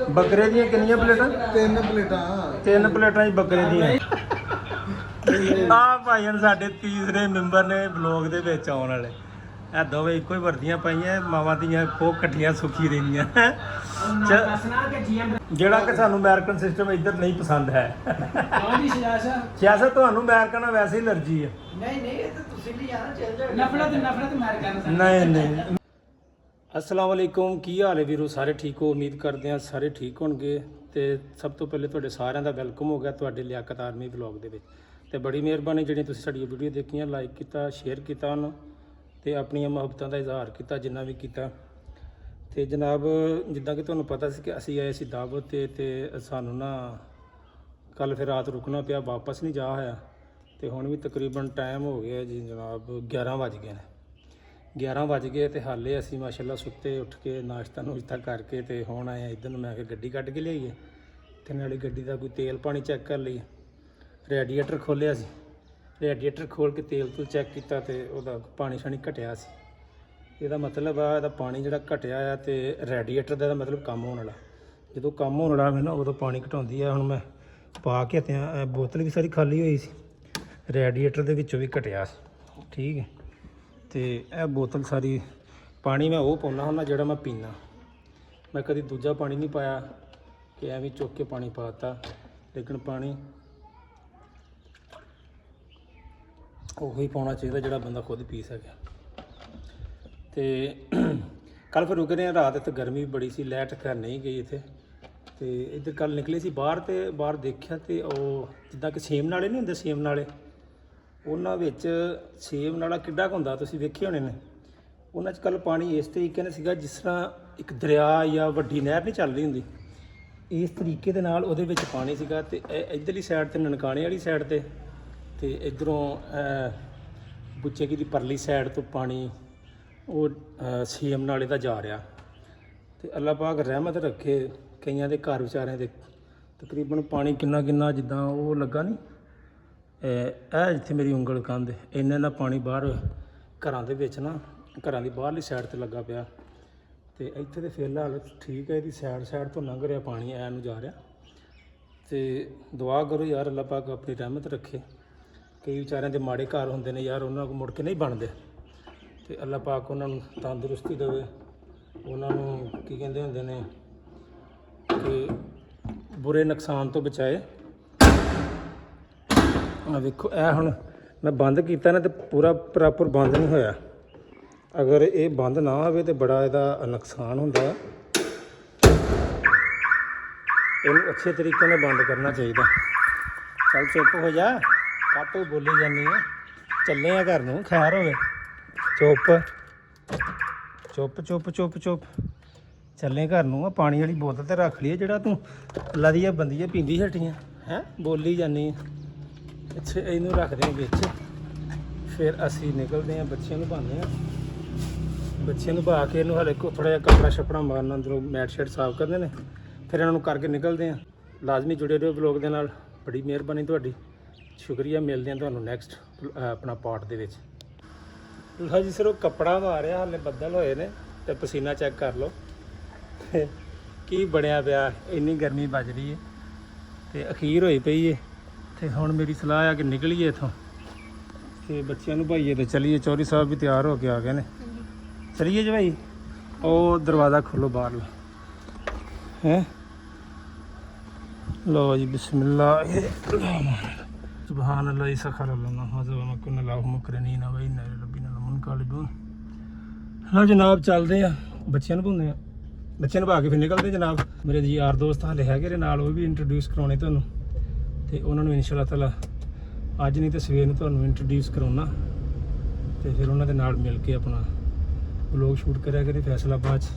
ਬੱਕਰੇ ਦੀਆਂ ਕਿੰਨੀਆਂ ਪਲੇਟਾਂ? 3 ਪਲੇਟਾਂ। 3 ਪਲੇਟਾਂ ਹੀ ਬੱਕਰੇ ਦੀਆਂ। ਆ ਭਾਈਆਂ ਸਾਡੇ ਤੀਸਰੇ ਮੈਂਬਰ ਨੇ ਬਲੌਗ ਦੇ ਵਿੱਚ ਆਉਣ ਵਾਲੇ। ਇਹ ਦੋਵੇਂ ਇੱਕੋ ਹੀ ਵਰਦੀਆਂ ਪਾਈਆਂ, ਮਾਵਾਂ ਦੀਆਂ ਕੋ ਇਕੱਠੀਆਂ ਸੁਖੀ ਰਹੀਆਂ। ਜਿਹੜਾ ਕਿ ਸਾਨੂੰ ਅਮਰੀਕਨ ਸਿਸਟਮ ਇੱਧਰ ਨਹੀਂ ਪਸੰਦ ਹੈ। ਸਿਆਸਤ ਤੁਹਾਨੂੰ ਅਮਰੀਕਨ ਨਾਲ ਵੈਸੇ ਹੀ ਅਲਰਜੀ ਹੈ। ਨਹੀਂ ਇਹ ਤਾਂ ਤੁਸੀਂ ਵੀ ਜਾਣਾ ਚੱਲ ਜਾਓ। ਨਫ਼ਰਤ ਅਮਰੀਕਨ। ਨਹੀਂ। अस्सलाम वालेकुम, की हाल है वीरो? सारे ठीक हो? उम्मीद करते हैं सारे ठीक होंगे। तो सब तो पहले तुहाडे सारिਆਂ ਦਾ ਵੈਲਕਮ हो गया तुहाडे लियाकत आर्मी ब्लॉग ਦੇ ਵਿੱਚ। ਤੇ ਬੜੀ ਮਿਹਰਬਾਨੀ ਜਿਹੜੀ ਤੁਸੀਂ ਸਾਡੀ ਵੀਡੀਓ ਦੇਖੀਆਂ, ਲਾਈਕ ਕੀਤਾ, ਸ਼ੇਅਰ ਕੀਤਾ ਉਹਨੂੰ ਤੇ ਆਪਣੀਆਂ ਮੁਹੱਬਤਾਂ ਦਾ ਇਜ਼ਹਾਰ ਕੀਤਾ ਜਿੰਨਾ ਵੀ ਕੀਤਾ। ਤੇ ਜਨਾਬ ਜਿੱਦਾਂ ਕਿ ਤੁਹਾਨੂੰ ਪਤਾ ਸੀ ਕਿ ਅਸੀਂ ਆਏ ਸੀ ਦਾਵਤ ਤੇ ਸਾਨੂੰ ਨਾ ਕੱਲ ਫਿਰ ਰਾਤ ਰੁਕਣਾ ਪਿਆ, ਵਾਪਸ ਨਹੀਂ ਜਾ ਹੋਇਆ। ਤੇ ਹੁਣ ਵੀ ਤਕਰੀਬਨ ਟਾਈਮ ਹੋ ਗਿਆ ਜੀ ਜਨਾਬ 11 ਵੱਜ ਗਏ ਨੇ। 11 ਵੱਜ ਗਏ ਤੇ ਹਾਲੇ ਅਸੀਂ ਮਾਸ਼ਾਅੱਲਾ ਸੁੱਤੇ ਉੱਠ ਕੇ ਨਾਸ਼ਤਾ ਨੂਸ਼ਤਾ ਕਰਕੇ ਤੇ ਹੁਣ ਆਏ ਇੱਧਰ ਨੂੰ। ਮੈਂ ਕਿ ਗੱਡੀ ਕੱਢ ਕੇ ਲਿਆਈਏ ਤੇ ਨਾਲੇ ਗੱਡੀ ਦਾ ਕੋਈ ਤੇਲ ਪਾਣੀ ਚੈੱਕ ਕਰ ਲਈਏ। ਰੇਡੀਏਟਰ ਖੋਲ੍ਹਿਆ ਸੀ, ਰੇਡੀਏਟਰ ਖੋਲ੍ਹ ਕੇ ਤੇਲ ਤੋਂ ਚੈੱਕ ਕੀਤਾ ਤੇ ਉਹਦਾ ਪਾਣੀ ਸ਼ਾਣੀ ਘਟਿਆ ਸੀ। ਇਹਦਾ ਮਤਲਬ ਆ ਇਹਦਾ ਪਾਣੀ ਜਿਹੜਾ ਘਟਿਆ ਆ ਤੇ ਰੇਡੀਏਟਰ ਦਾ ਮਤਲਬ ਕੰਮ ਹੋਣ ਵਾਲਾ। ਜਦੋਂ ਕੰਮ ਹੋਣ ਵਾਲਾ ਹੋਵੇ ਨਾ ਉਦੋਂ ਪਾਣੀ ਘਟਾਉਂਦੀ ਆ। ਹੁਣ ਮੈਂ ਪਾ ਕੇ ਤੇ ਬੋਤਲ ਵੀ ਸਾਰੀ ਖਾਲੀ ਹੋਈ ਸੀ, ਰੇਡੀਏਟਰ ਦੇ ਵਿੱਚੋਂ ਵੀ ਘਟਿਆ ਸੀ। ਠੀਕ ਹੈ। ਤੇ ਇਹ ਬੋਤਲ ਸਾਰੀ ਪਾਣੀ ਮੈਂ ਉਹ ਪਾਉਂਦਾ ਹੁੰਦਾ ਜਿਹੜਾ ਮੈਂ ਪੀਣਾ। ਮੈਂ ਕਦੀ ਦੂਜਾ ਪਾਣੀ ਨਹੀਂ ਪਾਇਆ ਕਿ ਐਵੇਂ ਚੁੱਕ ਕੇ ਪਾਣੀ ਪਾਤਾ, ਲੇਕਿਨ ਪਾਣੀ ਉਹੀ ਪਾਉਣਾ ਚਾਹੀਦਾ ਜਿਹੜਾ ਬੰਦਾ ਖੁਦ ਪੀ ਸਕੇ। ਤੇ ਕੱਲ ਫਿਰ ਰੁਕ ਰਹੇ ਹਾਂ ਰਾਤ। ਇੱਥੇ ਗਰਮੀ ਬੜੀ ਸੀ, ਲਾਈਟ ਖੈਰ ਨਹੀਂ ਗਈ ਇੱਥੇ। ਤੇ ਇੱਧਰ ਕੱਲ ਨਿਕਲੇ ਸੀ ਬਾਹਰ ਤੇ ਬਾਹਰ ਦੇਖਿਆ ਤੇ ਉਹ ਜਿੱਦਾਂ ਕਿ ਸੇਮ ਨਾਲੇ ਨਹੀਂ ਹੁੰਦੇ, ਸੇਮ ਨਾਲੇ ਉਹਨਾਂ ਵਿੱਚ ਸੇਮ ਨਾਲਾ ਕਿੱਡਾ ਕੁ ਹੁੰਦਾ ਤੁਸੀਂ ਵੇਖੇ ਹੋਣੇ ਨੇ। ਉਹਨਾਂ 'ਚ ਕੱਲ ਪਾਣੀ ਇਸ ਤਰੀਕੇ ਨਾਲ ਸੀਗਾ ਜਿਸ ਤਰ੍ਹਾਂ ਇੱਕ ਦਰਿਆ ਜਾਂ ਵੱਡੀ ਨਹਿਰ ਨਹੀਂ ਚੱਲ ਰਹੀ ਹੁੰਦੀ, ਇਸ ਤਰੀਕੇ ਦੇ ਨਾਲ ਉਹਦੇ ਵਿੱਚ ਪਾਣੀ ਸੀਗਾ। ਤੇ ਇੱਧਰਲੀ ਸਾਈਡ 'ਤੇ ਨਨਕਾਣੇ ਵਾਲੀ ਸਾਈਡ 'ਤੇ ਤੇ ਇੱਧਰੋਂ ਬੁੱਚੇ ਕੀ ਦੀ ਪਰਲੀ ਸਾਈਡ ਤੋਂ ਪਾਣੀ ਉਹ ਸੇਮ ਨਾਲੇ ਦਾ ਜਾ ਰਿਹਾ। ਤੇ ਅੱਲਾਹ ਪਾਕ ਰਹਿਮਤ ਰੱਖੇ ਕਈਆਂ ਦੇ ਘਰ ਵਿਚਾਰਿਆਂ ਦੇ ਤਕਰੀਬਨ ਪਾਣੀ ਕਿੰਨਾ ਜਿੱਦਾਂ ਉਹ ਲੱਗਾ ਨਹੀਂ ਇਹ ਜਿੱਥੇ ਮੇਰੀ ਉਂਗਲ ਕੰਧ ਇੰਨਾ ਪਾਣੀ ਬਾਹਰ ਘਰਾਂ ਦੇ ਵਿੱਚ ਨਾ, ਘਰਾਂ ਦੀ ਬਾਹਰਲੀ ਸਾਈਡ 'ਤੇ ਲੱਗਾ ਪਿਆ। ਤੇ ਇੱਥੇ ਤੇ ਫਿਲਹਾਲ ਠੀਕ ਹੈ, ਇਹਦੀ ਸਾਈਡ ਤੋਂ ਲੰਘ ਰਿਹਾ ਪਾਣੀ, ਐ ਨੂੰ ਜਾ ਰਿਹਾ। ਤੇ ਦੁਆ ਕਰੋ ਯਾਰ ਅੱਲਾਹ ਪਾਕ ਆਪਣੀ ਰਹਿਮਤ ਰੱਖੇ। ਕਈ ਵਿਚਾਰਿਆਂ ਦੇ ਮਾੜੇ ਘਰ ਹੁੰਦੇ ਨੇ ਯਾਰ, ਉਹਨਾਂ ਕੋਲ ਮੁੜ ਕੇ ਨਹੀਂ ਬਣਦੇ। ਤੇ ਅੱਲਾਹ ਪਾਕ ਉਹਨਾਂ ਨੂੰ ਤੰਦਰੁਸਤੀ ਦੇਵੇ, ਉਹਨਾਂ ਨੂੰ ਕੀ ਕਹਿੰਦੇ ਹੁੰਦੇ ਨੇ ਕਿ ਬੁਰੇ ਨੁਕਸਾਨ ਤੋਂ ਬਚਾਏ। ਆ ਵੇਖੋ ਇਹ ਹੁਣ ਮੈਂ ਬੰਦ ਕੀਤਾ ਨਾ ਤੇ ਪੂਰਾ ਪ੍ਰੋਪਰ ਬੰਦ ਨਹੀਂ ਹੋਇਆ। ਅਗਰ ਇਹ ਬੰਦ ਨਾ ਹੋਵੇ ਤੇ ਬੜਾ ਇਹਦਾ ਨੁਕਸਾਨ ਹੁੰਦਾ। ਇਹਨੂੰ ਅੱਛੇ ਤਰੀਕੇ ਨਾਲ ਬੰਦ ਕਰਨਾ ਚਾਹੀਦਾ। ਚੱਲ ਚੁੱਪ ਹੋ ਜਾ, ਕਾਹਤੋਂ ਬੋਲੀ ਜਾਂਦੀ ਹੈ? ਚੱਲੇ ਆ ਘਰ ਨੂੰ, ਖੈਰ ਹੋਵੇ। ਚੁੱਪ ਚੱਲੇ ਘਰ ਨੂੰ। ਆ ਪਾਣੀ ਵਾਲੀ ਬੋਤਲ ਤੇ ਰੱਖ ਲਈ ਜਿਹੜਾ ਤੂੰ ਲਦੀਆ ਬੰਦੀਆਂ ਪੀਂਦੀ ਹਟੀਆਂ ਹੈ, ਬੋਲੀ ਜਾਂਦੀ ਹੈ। ਅੱਛਾ ਇਹਨੂੰ ਰੱਖਦੇ ਹਾਂ ਵਿੱਚ, ਫਿਰ ਅਸੀਂ ਨਿਕਲਦੇ ਹਾਂ। ਬੱਚਿਆਂ ਨੂੰ ਪਾਉਂਦੇ ਹਾਂ, ਬੱਚਿਆਂ ਨੂੰ ਪਾ ਕੇ ਇਹਨੂੰ ਹਾਲੇ ਥੋੜ੍ਹਾ ਜਿਹਾ ਕੱਪੜਾ ਛੱਪੜਾ ਮਾਰਨਾ, ਅੰਦਰੋਂ ਮੈਟ ਸ਼ੈਟ ਸਾਫ਼ ਕਰਦੇ ਨੇ, ਫਿਰ ਇਹਨਾਂ ਨੂੰ ਕਰਕੇ ਨਿਕਲਦੇ ਹਾਂ। ਲਾਜ਼ਮੀ ਜੁੜੇ ਰਹੋ ਬਲੌਗ ਦੇ ਨਾਲ। ਬੜੀ ਮਿਹਰਬਾਨੀ ਤੁਹਾਡੀ, ਸ਼ੁਕਰੀਆ। ਮਿਲਦੇ ਹਾਂ ਤੁਹਾਨੂੰ ਨੈਕਸਟ ਆਪਣਾ ਪਾਰਟ ਦੇ ਵਿੱਚ। ਲਓ ਜੀ ਸਿਰਫ ਕੱਪੜਾ ਮਾਰਿਆ, ਹਾਲੇ ਬੱਦਲ ਹੋਏ ਨੇ ਤੇ ਪਸੀਨਾ ਚੈੱਕ ਕਰ ਲਓ ਕੀ ਬਣਿਆ ਪਿਆ। ਇੰਨੀ ਗਰਮੀ ਵੱਜ ਰਹੀ ਹੈ ਤੇ ਅਖੀਰ ਹੋਈ ਪਈ ਹੈ। ਤੇ ਹੁਣ ਮੇਰੀ ਸਲਾਹ ਆ ਕਿ ਨਿਕਲੀਏ ਇੱਥੋਂ ਤੇ ਬੱਚਿਆਂ ਨੂੰ ਭਾਈਏ ਤੇ ਚਲੀਏ। ਚੌਧਰੀ ਸਾਹਿਬ ਵੀ ਤਿਆਰ ਹੋ ਕੇ ਆ ਗਏ ਨੇ। ਚਲੀਏ ਜੀ ਭਾਈ, ਉਹ ਦਰਵਾਜ਼ਾ ਖੋਲ੍ਹੋ ਬਾਹਰਲਾ ਹੈ। ਲਓ ਜੀ ਬਿਸਮਿਲ੍ਲਾ ਸੁਬਹਾਨ ਅੱਲਾਹ ਸਖਰ ਹਾਂ ਜਨਾਬ ਚੱਲਦੇ ਆ। ਬੱਚਿਆਂ ਨੂੰ ਪਾਉਂਦੇ ਆ, ਬੱਚਿਆਂ ਨੂੰ ਪਾ ਕੇ ਫਿਰ ਨਿਕਲਦੇ ਜਨਾਬ। ਮੇਰੇ ਜੀ ਯਾਰ ਦੋਸਤ ਹਾਲੇ ਹੈਗੇ ਨੇ ਨਾਲ, ਉਹ ਵੀ ਇੰਟਰੋਡਿਊਸ ਕਰਾਉਣੇ ਤੁਹਾਨੂੰ। ਤੇ ਉਹਨਾਂ ਨੂੰ ਇਨਸ਼ਾ ਅੱਲਾਹ ਤਾਲਾ ਅੱਜ ਨਹੀਂ ਤੇ ਸਵੇਰ ਨੂੰ ਤੁਹਾਨੂੰ ਇੰਟਰੋਡਿਊਸ ਕਰਾਉਣਾ ਤੇ ਫਿਰ ਉਹਨਾਂ ਦੇ ਨਾਲ ਮਿਲ ਕੇ ਆਪਣਾ ਵਲੋਗ ਸ਼ੂਟ ਕਰਿਆ ਕਰੇ ਫੈਸਲਾਬਾਦ 'ਚ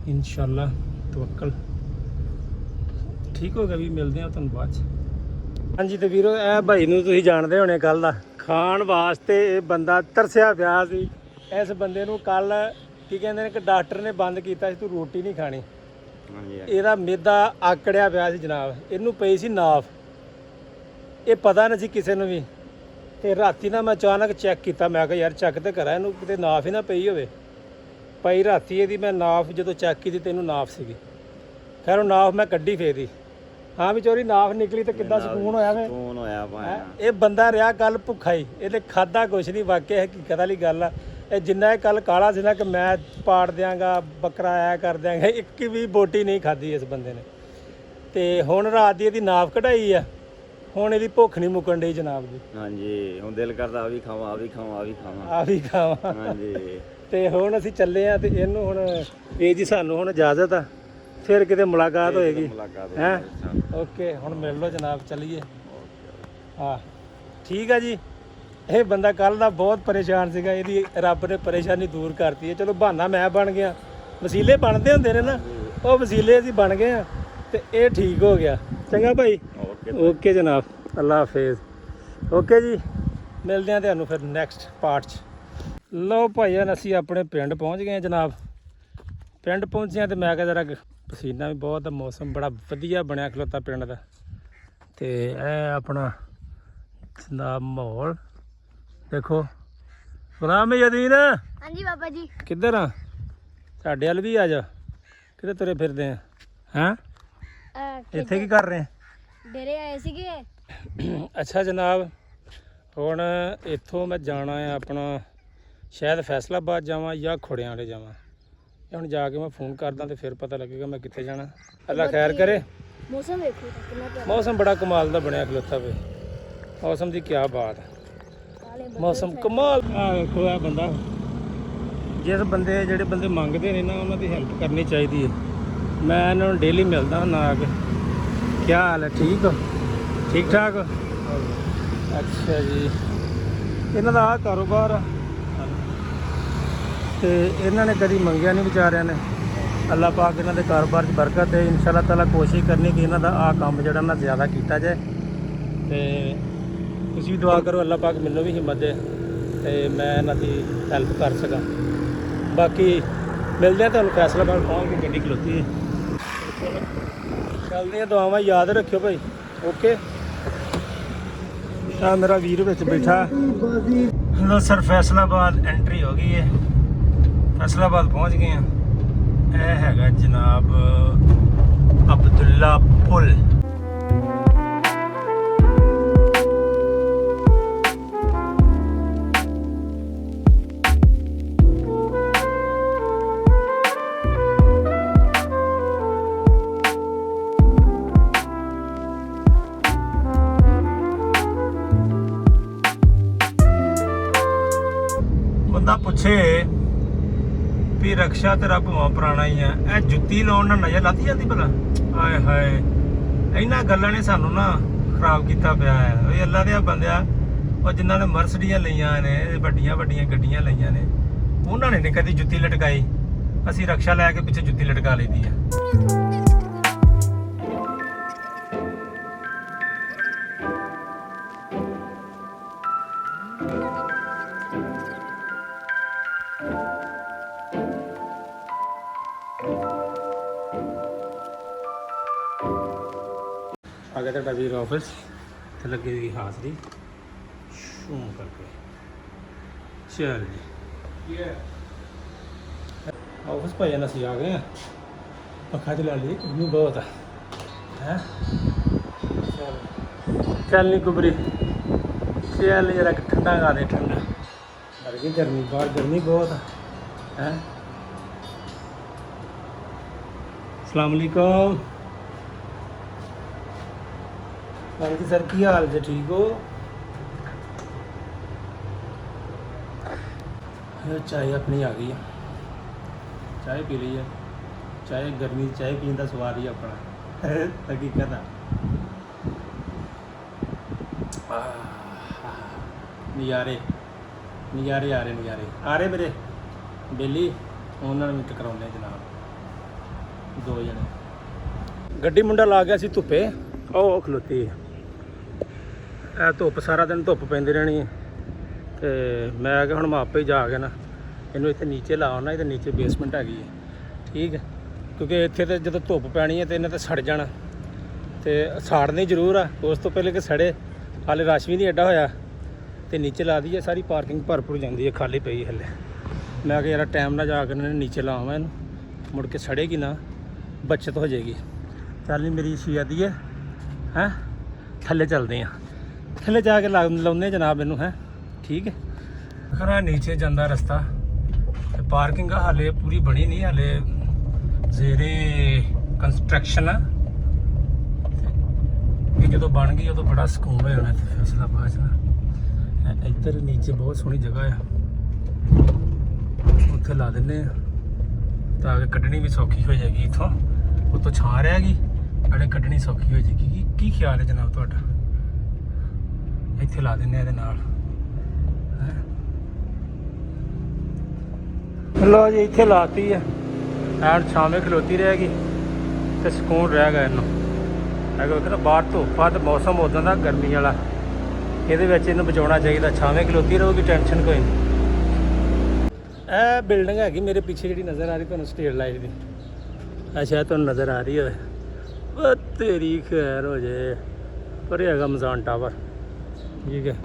ਇਨਸ਼ਾ ਅੱਲਾਹ ਤਵੱਕਲ। ਠੀਕ ਹੋ ਗਿਆ ਵੀ, ਮਿਲਦੇ ਆ ਤੁਹਾਨੂੰ ਬਾਅਦ 'ਚ। ਹਾਂਜੀ ਤੇ ਵੀਰੋ ਇਹ ਭਾਈ ਨੂੰ ਤੁਸੀਂ ਜਾਣਦੇ ਹੋਣੇ, ਕੱਲ੍ਹ ਦਾ ਖਾਣ ਵਾਸਤੇ ਇਹ ਬੰਦਾ ਤਰਸਿਆ ਪਿਆ ਸੀ। ਇਸ ਬੰਦੇ ਨੂੰ ਕੱਲ ਕੀ ਕਹਿੰਦੇ ਨੇ ਕਿ ਡਾਕਟਰ ਨੇ ਬੰਦ ਕੀਤਾ ਸੀ, ਤੂੰ ਰੋਟੀ ਨਹੀਂ ਖਾਣੀ। ਇਹਦਾ ਮਿਹਦਾ ਆਕੜਿਆ ਪਿਆ ਸੀ ਜਨਾਬ, ਇਹਨੂੰ ਪਈ ਸੀ ਨਾਫ। ਇਹ ਪਤਾ ਨਹੀਂ ਸੀ ਕਿਸੇ ਨੂੰ ਵੀ। ਤੇ ਰਾਤੀ ਨਾ ਮੈਂ ਅਚਾਨਕ ਚੈੱਕ ਕੀਤਾ, ਮੈਂ ਕਿਹਾ ਯਾਰ ਚੈੱਕ ਤੇ ਕਰਾਂ ਇਹਨੂੰ, ਕਿਤੇ ਨਾਫ ਹੀ ਨਾ ਪਈ ਹੋਵੇ। ਪਈ ਰਾਤੀ ਇਹਦੀ ਮੈਂ ਨਾਫ ਜਦੋਂ ਚੈੱਕ ਕੀਤੀ ਤੇ ਇਹਨੂੰ ਨਾਫ ਸੀਗੀ। ਖੈਰ ਉਹ ਨਾਫ ਮੈਂ ਕੱਢੀ ਫੇਰੀ। ਹਾਂ ਵੀ ਚੋਰੀ ਨਾਫ ਨਿਕਲੀ ਤੇ ਕਿੱਦਾਂ ਸਕੂਨ ਹੋਇਆ ਵੇ। ਸਕੂਨ ਹੋਇਆ ਭਾਇਆ। ਇਹ ਬੰਦਾ ਰਿਹਾ ਕੱਲ ਭੁੱਖਾ ਹੀ, ਇਹਨੇ ਖਾਦਾ ਕੁਛ ਨਹੀਂ। ਵਾਕਿਆ ਹਕੀਕਤ ਵਾਲੀ ਗੱਲ ਆ। ਇਹ ਜਿੰਨਾ ਇਹ ਕੱਲ ਕਾਲਾ ਸੀ ਨਾ ਕਿ ਮੈਂ ਪਾੜ ਦਿਆਂਗਾ, ਬੱਕਰਾ ਆਇਆ ਕਰ ਦਿਆਂਗਾ, ਇੱਕ ਵੀ ਬੋਟੀ ਨਹੀਂ ਖਾਧੀ ਇਸ ਬੰਦੇ ਨੇ। ਤੇ ਹੁਣ ਰਾਤ ਦੀ ਇਹਦੀ ਨਾਫ ਕਢਾਈ ਆ, ਹੁਣ ਇਹਦੀ ਭੁੱਖ ਨਹੀਂ ਮੁੱਕਣ ਡਈ ਜਨਾਬ ਜੀ। ਹਾਂਜੀ ਹੁਣ ਦਿਲ ਕਰਦਾ ਆ ਵੀ ਖਾਵਾਂ, ਆ ਵੀ ਖਾਵਾਂ, ਆ ਵੀ ਖਾਵਾਂ, ਆ ਵੀ ਖਾਵਾਂ। ਹਾਂਜੀ। ਤੇ ਹੁਣ ਅਸੀਂ ਚੱਲੇ ਆ ਤੇ ਇਹਨੂੰ ਹੁਣ ਇਹ ਜੀ ਸਾਨੂੰ ਹੁਣ ਇਜਾਜ਼ਤ ਆ, ਫਿਰ ਕਿਤੇ ਮੁਲਾਕਾਤ ਹੋਏਗੀ ਹੈ। ਓਕੇ ਹੁਣ ਮਿਲ ਲਓ ਜਨਾਬ, ਚੱਲੀਏ। ਹਾਂ ਠੀਕ ਆ ਜੀ। ਇਹ ਬੰਦਾ ਕੱਲ ਦਾ ਬਹੁਤ ਪਰੇਸ਼ਾਨ ਸੀਗਾ, ਇਹਦੀ ਰੱਬ ਨੇ ਪਰੇਸ਼ਾਨੀ ਦੂਰ ਕਰਤੀ ਹੈ। ਚਲੋ ਬਹਾਨਾ ਮੈਂ ਬਣ ਗਿਆ, ਵਸੀਲੇ ਬਣਦੇ ਹੁੰਦੇ ਨੇ ਨਾ, ਉਹ ਵਸੀਲੇ ਅਸੀਂ ਬਣ ਗਏ ਆ ਤੇ ਇਹ ਠੀਕ ਹੋ ਗਿਆ। ਚੰਗਾ ਭਾਈ, ਓਕੇ ਜਨਾਬ, ਅੱਲਾ ਹਾਫਿਜ਼। ਓਕੇ ਜੀ, ਮਿਲਦੇ ਆ ਤੁਹਾਨੂੰ ਫਿਰ ਨੈਕਸਟ ਪਾਰਟ 'ਚ। ਲਓ ਭਾਈਆਂ, ਅਸੀਂ ਆਪਣੇ ਪਿੰਡ ਪਹੁੰਚ ਗਏ ਹਾਂ ਜਨਾਬ। ਪਿੰਡ ਪਹੁੰਚਿਆ ਤੇ ਮੈਂ ਕਿਹਾ ਜਰਾ ਪਸੀਨਾ ਵੀ ਬਹੁਤ, ਮੌਸਮ ਬੜਾ ਵਧੀਆ ਬਣਿਆ ਖਲੋਤਾ ਪਿੰਡ ਦਾ। ਤੇ ਇਹ ਆਪਣਾ ਜਨਾਬ ਮਾਹੌਲ ਦੇਖੋ। ਗੁਲਾਮ ਯਦੀਨ, ਹਾਂਜੀ ਬਾਬਾ ਜੀ। ਕਿੱਧਰ ਆ? ਸਾਡੇ ਵੱਲ ਵੀ ਆ ਜਾ। ਕਿੱਧਰ ਤੁਰੇ ਫਿਰਦੇ ਆ? ਹੈਂ ਇੱਥੇ ਕੀ ਕਰ ਰਹੇ? ਡੇਰੇ ਆਏ ਸੀਗੇ। ਅੱਛਾ ਜਨਾਬ, ਹੁਣ ਇੱਥੋਂ ਮੈਂ ਜਾਣਾ ਹੈ ਆਪਣਾ, ਸ਼ਾਇਦ ਫੈਸਲਾਬਾਦ ਜਾਵਾਂ ਜਾਂ ਖੋੜਿਆਂ ਵਾਲੇ ਜਾਵਾਂ। ਹੁਣ ਜਾ ਕੇ ਮੈਂ ਫੋਨ ਕਰਦਾ ਤੇ ਫਿਰ ਪਤਾ ਲੱਗੇਗਾ ਮੈਂ ਕਿੱਥੇ ਜਾਣਾ। ਅੱਲਾ ਖੈਰ ਕਰੇ। ਮੌਸਮ ਵੇਖੋ ਕਿੰਨਾ ਪਿਆਰਾ। ਮੌਸਮ ਬੜਾ ਕਮਾਲ ਦਾ ਬਣਿਆ ਖਲੋਤਾ ਵੇ। ਮੌਸਮ ਦੀ ਕੀ ਬਾਤ ਹੈ, ਮੌਸਮ ਕਮਾਲ। ਆ ਵੇਖੋ ਇਹ ਬੰਦਾ, ਜਿਸ ਬੰਦੇ ਜਿਹੜੇ ਬੰਦੇ ਮੰਗਦੇ ਨੇ ਨਾ ਉਹਨਾਂ ਦੀ ਹੈਲਪ ਕਰਨੀ ਚਾਹੀਦੀ ਹੈ। ਮੈਂ ਇਹਨਾਂ ਨੂੰ ਡੇਲੀ ਮਿਲਦਾ ਹੁੰਦਾ ਆ ਕੇ। ਕੀ ਹਾਲ ਹੈ? ਠੀਕ ਹੋ? ਠੀਕ ਠਾਕ? ਅੱਛਾ ਜੀ, ਇਹਨਾਂ ਦਾ ਆਹ ਕਾਰੋਬਾਰ ਆ ਤੇ ਇਹਨਾਂ ਨੇ ਕਦੀ ਮੰਗਿਆ ਨਹੀਂ ਵਿਚਾਰਿਆਂ ਨੇ। ਅੱਲਾਹ ਪਾਕ ਇਹਨਾਂ ਦੇ ਕਾਰੋਬਾਰ 'ਚ ਬਰਕਤ ਦੇ। ਇਨਸ਼ਾ ਅੱਲਾਹ ਤਾਲਾ ਕੋਸ਼ਿਸ਼ ਕਰਨੀ ਕਿ ਇਹਨਾਂ ਦਾ ਆਹ ਕੰਮ ਜਿਹੜਾ ਨਾ ਜ਼ਿਆਦਾ ਕੀਤਾ ਜਾਏ। ਤੇ ਤੁਸੀਂ ਵੀ ਦੁਆ ਕਰੋ ਅੱਲਾਹ ਪਾਕ ਮੈਨੂੰ ਵੀ ਹਿੰਮਤ ਦੇ ਤੇ ਮੈਂ ਇਹਨਾਂ ਦੀ ਹੈਲਪ ਕਰ ਸਕਾਂ। ਬਾਕੀ ਮਿਲਦੇ ਆ ਤੁਹਾਨੂੰ ਫੈਸਲਾਬਾਦ ਪਹੁੰਚ ਕੇ, ਗੱਡੀ ਖਲੋਤੀ ਹੈ। ਚੱਲਦੇ ਆ, ਦੁਆਵਾਂ ਯਾਦ ਰੱਖਿਓ ਭਾਈ। ਓਕੇ। ਆ ਮੇਰਾ ਵੀਰ ਵਿੱਚ ਬੈਠਾ। ਲੋ ਸਰ, ਫੈਸਲਾਬਾਦ ਐਂਟਰੀ ਹੋ ਗਈ ਹੈ। ਫੈਸਲਾਬਾਦ ਪਹੁੰਚ ਗਏ ਆ। ਇਹ ਹੈਗਾ ਜਨਾਬ ਅਬਦੁੱਲਾ ਪੁਲ। ਬੰਦਾ ਪੁੱਛੇ ਵੀ ਰਕਸ਼ਾ ਤੇਰਾ ਭਾਵੇਂ ਪੁਰਾਣਾ ਹੀ ਆ, ਇਹ ਜੁੱਤੀ ਲਾਉਣ ਨਾਲ ਨਜ਼ਰ ਲੱਥ ਜਾਂਦੀ ਭਲਾ? ਆਏ ਹਾਏ, ਇਹਨਾਂ ਗੱਲਾਂ ਨੇ ਸਾਨੂੰ ਨਾ ਖਰਾਬ ਕੀਤਾ ਪਿਆ ਹੈ। ਓਏ ਅੱਲਾ ਦੇ ਬੰਦਿਆ, ਉਹ ਜਿਨ੍ਹਾਂ ਨੇ ਮਰਸਡੀਆਂ ਲਈਆਂ ਨੇ, ਵੱਡੀਆਂ ਵੱਡੀਆਂ ਗੱਡੀਆਂ ਲਈਆਂ ਨੇ, ਉਹਨਾਂ ਨੇ ਕਦੀ ਜੁੱਤੀ ਲਟਕਾਈ। ਅਸੀਂ ਰਕਸ਼ਾ ਲੈ ਕੇ ਪਿੱਛੇ ਜੁੱਤੀ ਲਟਕਾ ਲਈਦੀ ਆ। ਆ ਗਿਆ ਤੁਹਾਡਾ ਵੀਰ ਆਫਿਸ ਤੇ ਲੱਗੇਗੀ ਹਾਜ਼ਰੀ ਸ਼ੂ ਕਰਕੇ। ਚਲ ਜੀ, ਆਫਿਸ ਭਾਈ ਨਾਲ ਅਸੀਂ ਆ ਗਏ ਆ। ਪੱਖਾ ਚਲਾ ਲਈ, ਗਰਮੀ ਬਹੁਤ ਹੈ। ਚੱਲ ਨਹੀਂ ਕੁਬਰੀ, ਚੱਲ ਜਰਾ ਠੰਡਾ ਗਾ ਦੇ, ਠੰਡਾ ਡਰ ਗਈ ਗਰਮੀ, ਬਾਹਰ ਗਰਮੀ ਬਹੁਤ ਹੈ। अस्सलाम वालेकुम। हाँ जी सर, की हाल जे? ठीक हो? चाय अपनी आ गई है, चाय पी ली है। चाय गर्मी चाय पीने का स्वाद ही अपना हकीकत है। नज़ारे नज़ारे आ रहे, नज़ारे आ रहे मेरे बेली। उन्होंने भी टकराने जनाब दो जने। गड्डी मुंडा ला गया सी धुप्पे, ਉਹ ਖਲੋਤੀ ਹੈ। ਇਹ ਧੁੱਪ ਸਾਰਾ ਦਿਨ ਧੁੱਪ ਪੈਂਦੀ ਰਹਿਣੀ ਹੈ ਤੇ ਮੈਂ ਕਿਹਾ ਹੁਣ ਮੈਂ ਆਪੇ ਹੀ ਜਾ ਕੇ ਨਾ ਇਹਨੂੰ ਇੱਥੇ ਨੀਚੇ ਲਾ ਆਉਣਾ। ਇਹਦੇ ਨੀਚੇ ਬੇਸਮੈਂਟ ਹੈਗੀ ਹੈ, ਠੀਕ ਹੈ, ਕਿਉਂਕਿ ਇੱਥੇ ਤੇ ਜਦੋਂ ਧੁੱਪ ਪੈਣੀ ਹੈ ਤੇ ਇਹਨੇ ਤਾਂ ਸੜ ਜਾਣਾ। ਤੇ ਸਾੜਨੀ ਜ਼ਰੂਰ ਆ, ਉਸ ਤੋਂ ਪਹਿਲੇ ਕਿ ਸੜੇ। ਹਾਲੇ ਰਸ਼ ਵੀ ਨਹੀਂ ਐਡਾ ਹੋਇਆ ਤੇ ਨੀਚੇ ਲਾ ਦਈਏ। ਸਾਰੀ ਪਾਰਕਿੰਗ ਭਰਪੂਰ ਜਾਂਦੀ ਹੈ, ਖਾਲੀ ਪਈ ਹਲੇ। ਮੈਂ ਕਿਹਾ ਯਾਰ ਟਾਈਮ ਨਾਲ ਜਾ ਕੇ ਨੀਚੇ ਲਾਵਾਂ ਇਹਨੂੰ, ਮੁੜ ਕੇ ਸੜੇਗੀ ਨਾ, ਬੱਚਤ ਹੋ ਜਾਏਗੀ। ਚੱਲ ਨੀ ਮੇਰੀ ਸ਼ੀਆਦੀ ਹੈ ਹੈਂ ਥੱਲੇ ਚੱਲਦੇ ਆ ਥੱਲੇ ਜਾ ਕੇ ਲਾਉਂਦੇ ਜਨਾਬ ਇਹਨੂੰ ਹੈ ਠੀਕ ਹੈ ਖਰਾ ਨੀਚੇ ਜਾਂਦਾ ਰਸਤਾ ਤੇ ਪਾਰਕਿੰਗ ਆ ਹਾਲੇ ਪੂਰੀ ਬਣੀ ਨਹੀਂ ਹਾਲੇ ਜ਼ੇਰੇ ਕੰਸਟਰਕਸ਼ਨ ਆ ਇਹ ਜਦੋਂ ਬਣ ਗਈ ਉਦੋਂ ਬੜਾ ਸਕੂਨ ਹੋ ਜਾਣਾ ਇੱਥੇ ਫੈਸਲਾਬਾਦ 'ਚ ਨਾ ਇੱਧਰ ਨੀਚੇ ਬਹੁਤ ਸੋਹਣੀ ਜਗ੍ਹਾ ਆ ਉੱਥੇ ਲਾ ਦਿੰਦੇ ਆ ਤਾਂ ਕਿ ਕੱਢਣੀ ਵੀ ਸੌਖੀ ਹੋ ਜਾਏਗੀ ਇੱਥੋਂ ਉੱਤੋਂ ਛਾਂ ਰਹਿ ਨਾਲੇ ਕੱਢਣੀ ਸੌਖੀ ਹੋ ਜਾਏਗੀ ਕੀ ਖਿਆਲ ਹੈ ਜਨਾਬ ਤੁਹਾਡਾ ਇੱਥੇ ਲਾ ਦਿੰਦੇ ਆ ਇਹਦੇ ਨਾਲ ਲੋ ਜੀ ਇੱਥੇ ਲਾਤੀ ਆ ਐਨ ਛਾਵੇਂ ਖਲੋਤੀ ਰਹਿ ਗਈ ਤੇ ਸਕੂਨ ਰਹਿ ਗਿਆ ਇਹਨੂੰ ਹੈਗਾ ਕਿ ਨਾ ਬਾਹਰ ਧੁੱਪ ਆ ਤੇ ਮੌਸਮ ਉਦਾਂ ਦਾ ਗਰਮੀ ਵਾਲਾ ਇਹਦੇ ਵਿੱਚ ਇਹਨੂੰ ਬਚਾਉਣਾ ਚਾਹੀਦਾ ਛਾਵੇਂ ਖਲੋਤੀ ਰਹੂਗੀ ਟੈਨਸ਼ਨ ਕੋਈ ਨਹੀਂ ਇਹ ਬਿਲਡਿੰਗ ਹੈਗੀ ਮੇਰੇ ਪਿੱਛੇ ਜਿਹੜੀ ਨਜ਼ਰ ਆ ਰਹੀ ਤੁਹਾਨੂੰ ਸਟੇਟ ਲਾਈਟ ਦੀ ਅੱਛਾ ਤੁਹਾਨੂੰ ਨਜ਼ਰ ਆ ਰਹੀ ਹੋਵੇ ਉਹ ਤੇਰੀ ਖੈਰ ਹੋ ਜੇ ਪਰ ਇਹ ਹੈਗਾ ਮਜ਼ਾਨ ਟਾਵਰ ਠੀਕ ਹੈ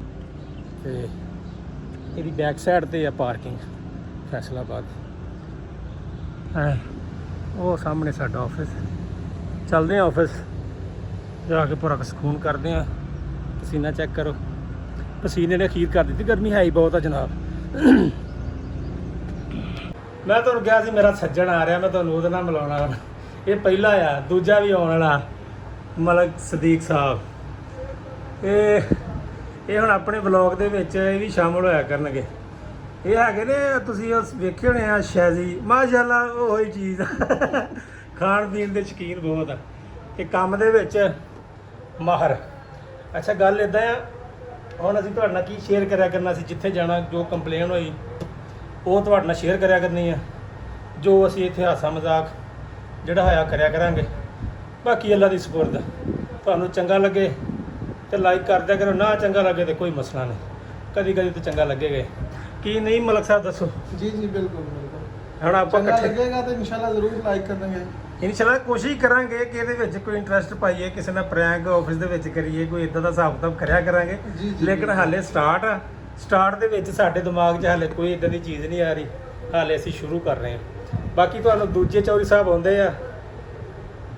ਤੇ ਇਹਦੀ ਬੈਕ ਸਾਈਡ ਤੇ ਆ ਪਾਰਕਿੰਗ ਫੈਸਲਾਬਾਦ ਉਹ ਸਾਹਮਣੇ ਸਾਡਾ ਆਫਿਸ ਚੱਲਦੇ ਆ ਆਫਿਸ ਜਾ ਕੇ ਪੂਰਾ ਸਕੂਨ ਕਰਦੇ ਆ ਪਸੀਨਾ ਚੈੱਕ ਕਰੋ ਪਸੀਨੇ ਨੇ ਅਖੀਰ ਕਰ ਦਿੱਤੀ ਗਰਮੀ ਹੈ ਹੀ ਬਹੁਤ ਆ ਜਨਾਬ ਮੈਂ ਤੁਹਾਨੂੰ ਕਿਹਾ ਸੀ ਮੇਰਾ ਸੱਜਣ ਆ ਰਿਹਾ ਮੈਂ ਤੁਹਾਨੂੰ ਉਹਦੇ ਨਾਲ ਮਿਲਾਉਣਾ ਇਹ ਪਹਿਲਾ ਆ ਦੂਜਾ ਵੀ ਆਉਣ ਵਾਲਾ ਮਲਕ ਸਦੀਕ ਸਾਹਿਬ ਇਹ ਹੁਣ ਆਪਣੇ ਵਲੌਗ ਦੇ ਵਿੱਚ ਇਹ ਵੀ ਸ਼ਾਮਲ ਹੋਇਆ ਕਰਨਗੇ ਇਹ ਹੈਗੇ ਨੇ ਤੁਸੀਂ ਵੇਖੇ ਹੋਣੇ ਆ ਸ਼ੈਜ਼ੀ ਮਾਸ਼ਾਅੱਲਾ ਉਹੀ ਚੀਜ਼ ਖਾਣ ਪੀਣ ਦੇ ਸ਼ੌਕੀਨ ਬਹੁਤ ਆ ਤੇ ਕੰਮ ਦੇ ਵਿੱਚ ਮਾਹਰ ਅੱਛਾ ਗੱਲ ਇਦਾਂ ਆ ਹੁਣ ਅਸੀਂ ਤੁਹਾਡੇ ਨਾਲ ਕੀ ਸ਼ੇਅਰ ਕਰਿਆ ਕਰਨਾ ਸੀ ਜਿੱਥੇ ਜਾਣਾ ਜੋ ਕੰਪਲੇਨ ਹੋਈ ਉਹ ਤੁਹਾਡੇ ਨਾਲ ਸ਼ੇਅਰ ਕਰਿਆ ਕਰਨੀ ਆ ਜੋ ਅਸੀਂ ਇੱਥੇ ਹਾਸਾ ਮਜ਼ਾਕ ਜਿਹੜਾ ਹੋਇਆ ਕਰਿਆ ਕਰਾਂਗੇ ਬਾਕੀ ਅੱਲਾ ਦੀ ਸਪੁਰਦ ਤੁਹਾਨੂੰ ਚੰਗਾ ਲੱਗੇ ਤੇ ਲਾਈਕ ਕਰ ਦਿਆ ਕਰੋ ਨਾ ਚੰਗਾ ਲੱਗੇ ਤੇ ਕੋਈ ਮਸਲਾ ਨਹੀਂ ਕਦੀ ਕਦੀ ਤਾਂ ਚੰਗਾ ਲੱਗੇਗਾ ਕੀ ਨਹੀਂ ਮਲਕ ਸਾਹਿਬ ਦੱਸੋ जी जी बिल्कुल बिल्कुल ਹੁਣ ਆਪਾਂ चंगा ਇਕੱਠੇ लगेगा तो इंशाल्लाह जरूर लाइक कर देंगे ਇਨਸ਼ਾਅੱਲਾ ਕੋਸ਼ਿਸ਼ ਕਰਾਂਗੇ ਕਿ ਇਹਦੇ ਵਿੱਚ ਕੋਈ ਇੰਟਰਸਟ ਪਾਈਏ ਕਿਸੇ ਨਾਲ ਪ੍ਰੈਂਕ ਆਫਿਸ ਦੇ ਵਿੱਚ ਕਰੀਏ ਕੋਈ ਇਦਾਂ ਦਾ ਹਿਸਾਬ ਕਿਤਾਬ ਕਰਿਆ ਕਰਾਂਗੇ ਜੀ, ਜੀ, ਲੇਕਿਨ ਹਾਲੇ ਸਟਾਰਟ ਦੇ ਵਿੱਚ ਸਾਡੇ ਦਿਮਾਗ 'ਚ ਹਾਲੇ ਕੋਈ ਇਦਾਂ ਦੀ ਚੀਜ਼ ਨਹੀਂ ਆ ਰਹੀ ਹਾਲੇ ਅਸੀਂ ਸ਼ੁਰੂ ਕਰ ਰਹੇ ਹਾਂ ਬਾਕੀ ਤੁਹਾਨੂੰ ਦੂਜੇ ਚੌਧਰੀ ਸਾਹਿਬ ਆਉਂਦੇ ਆ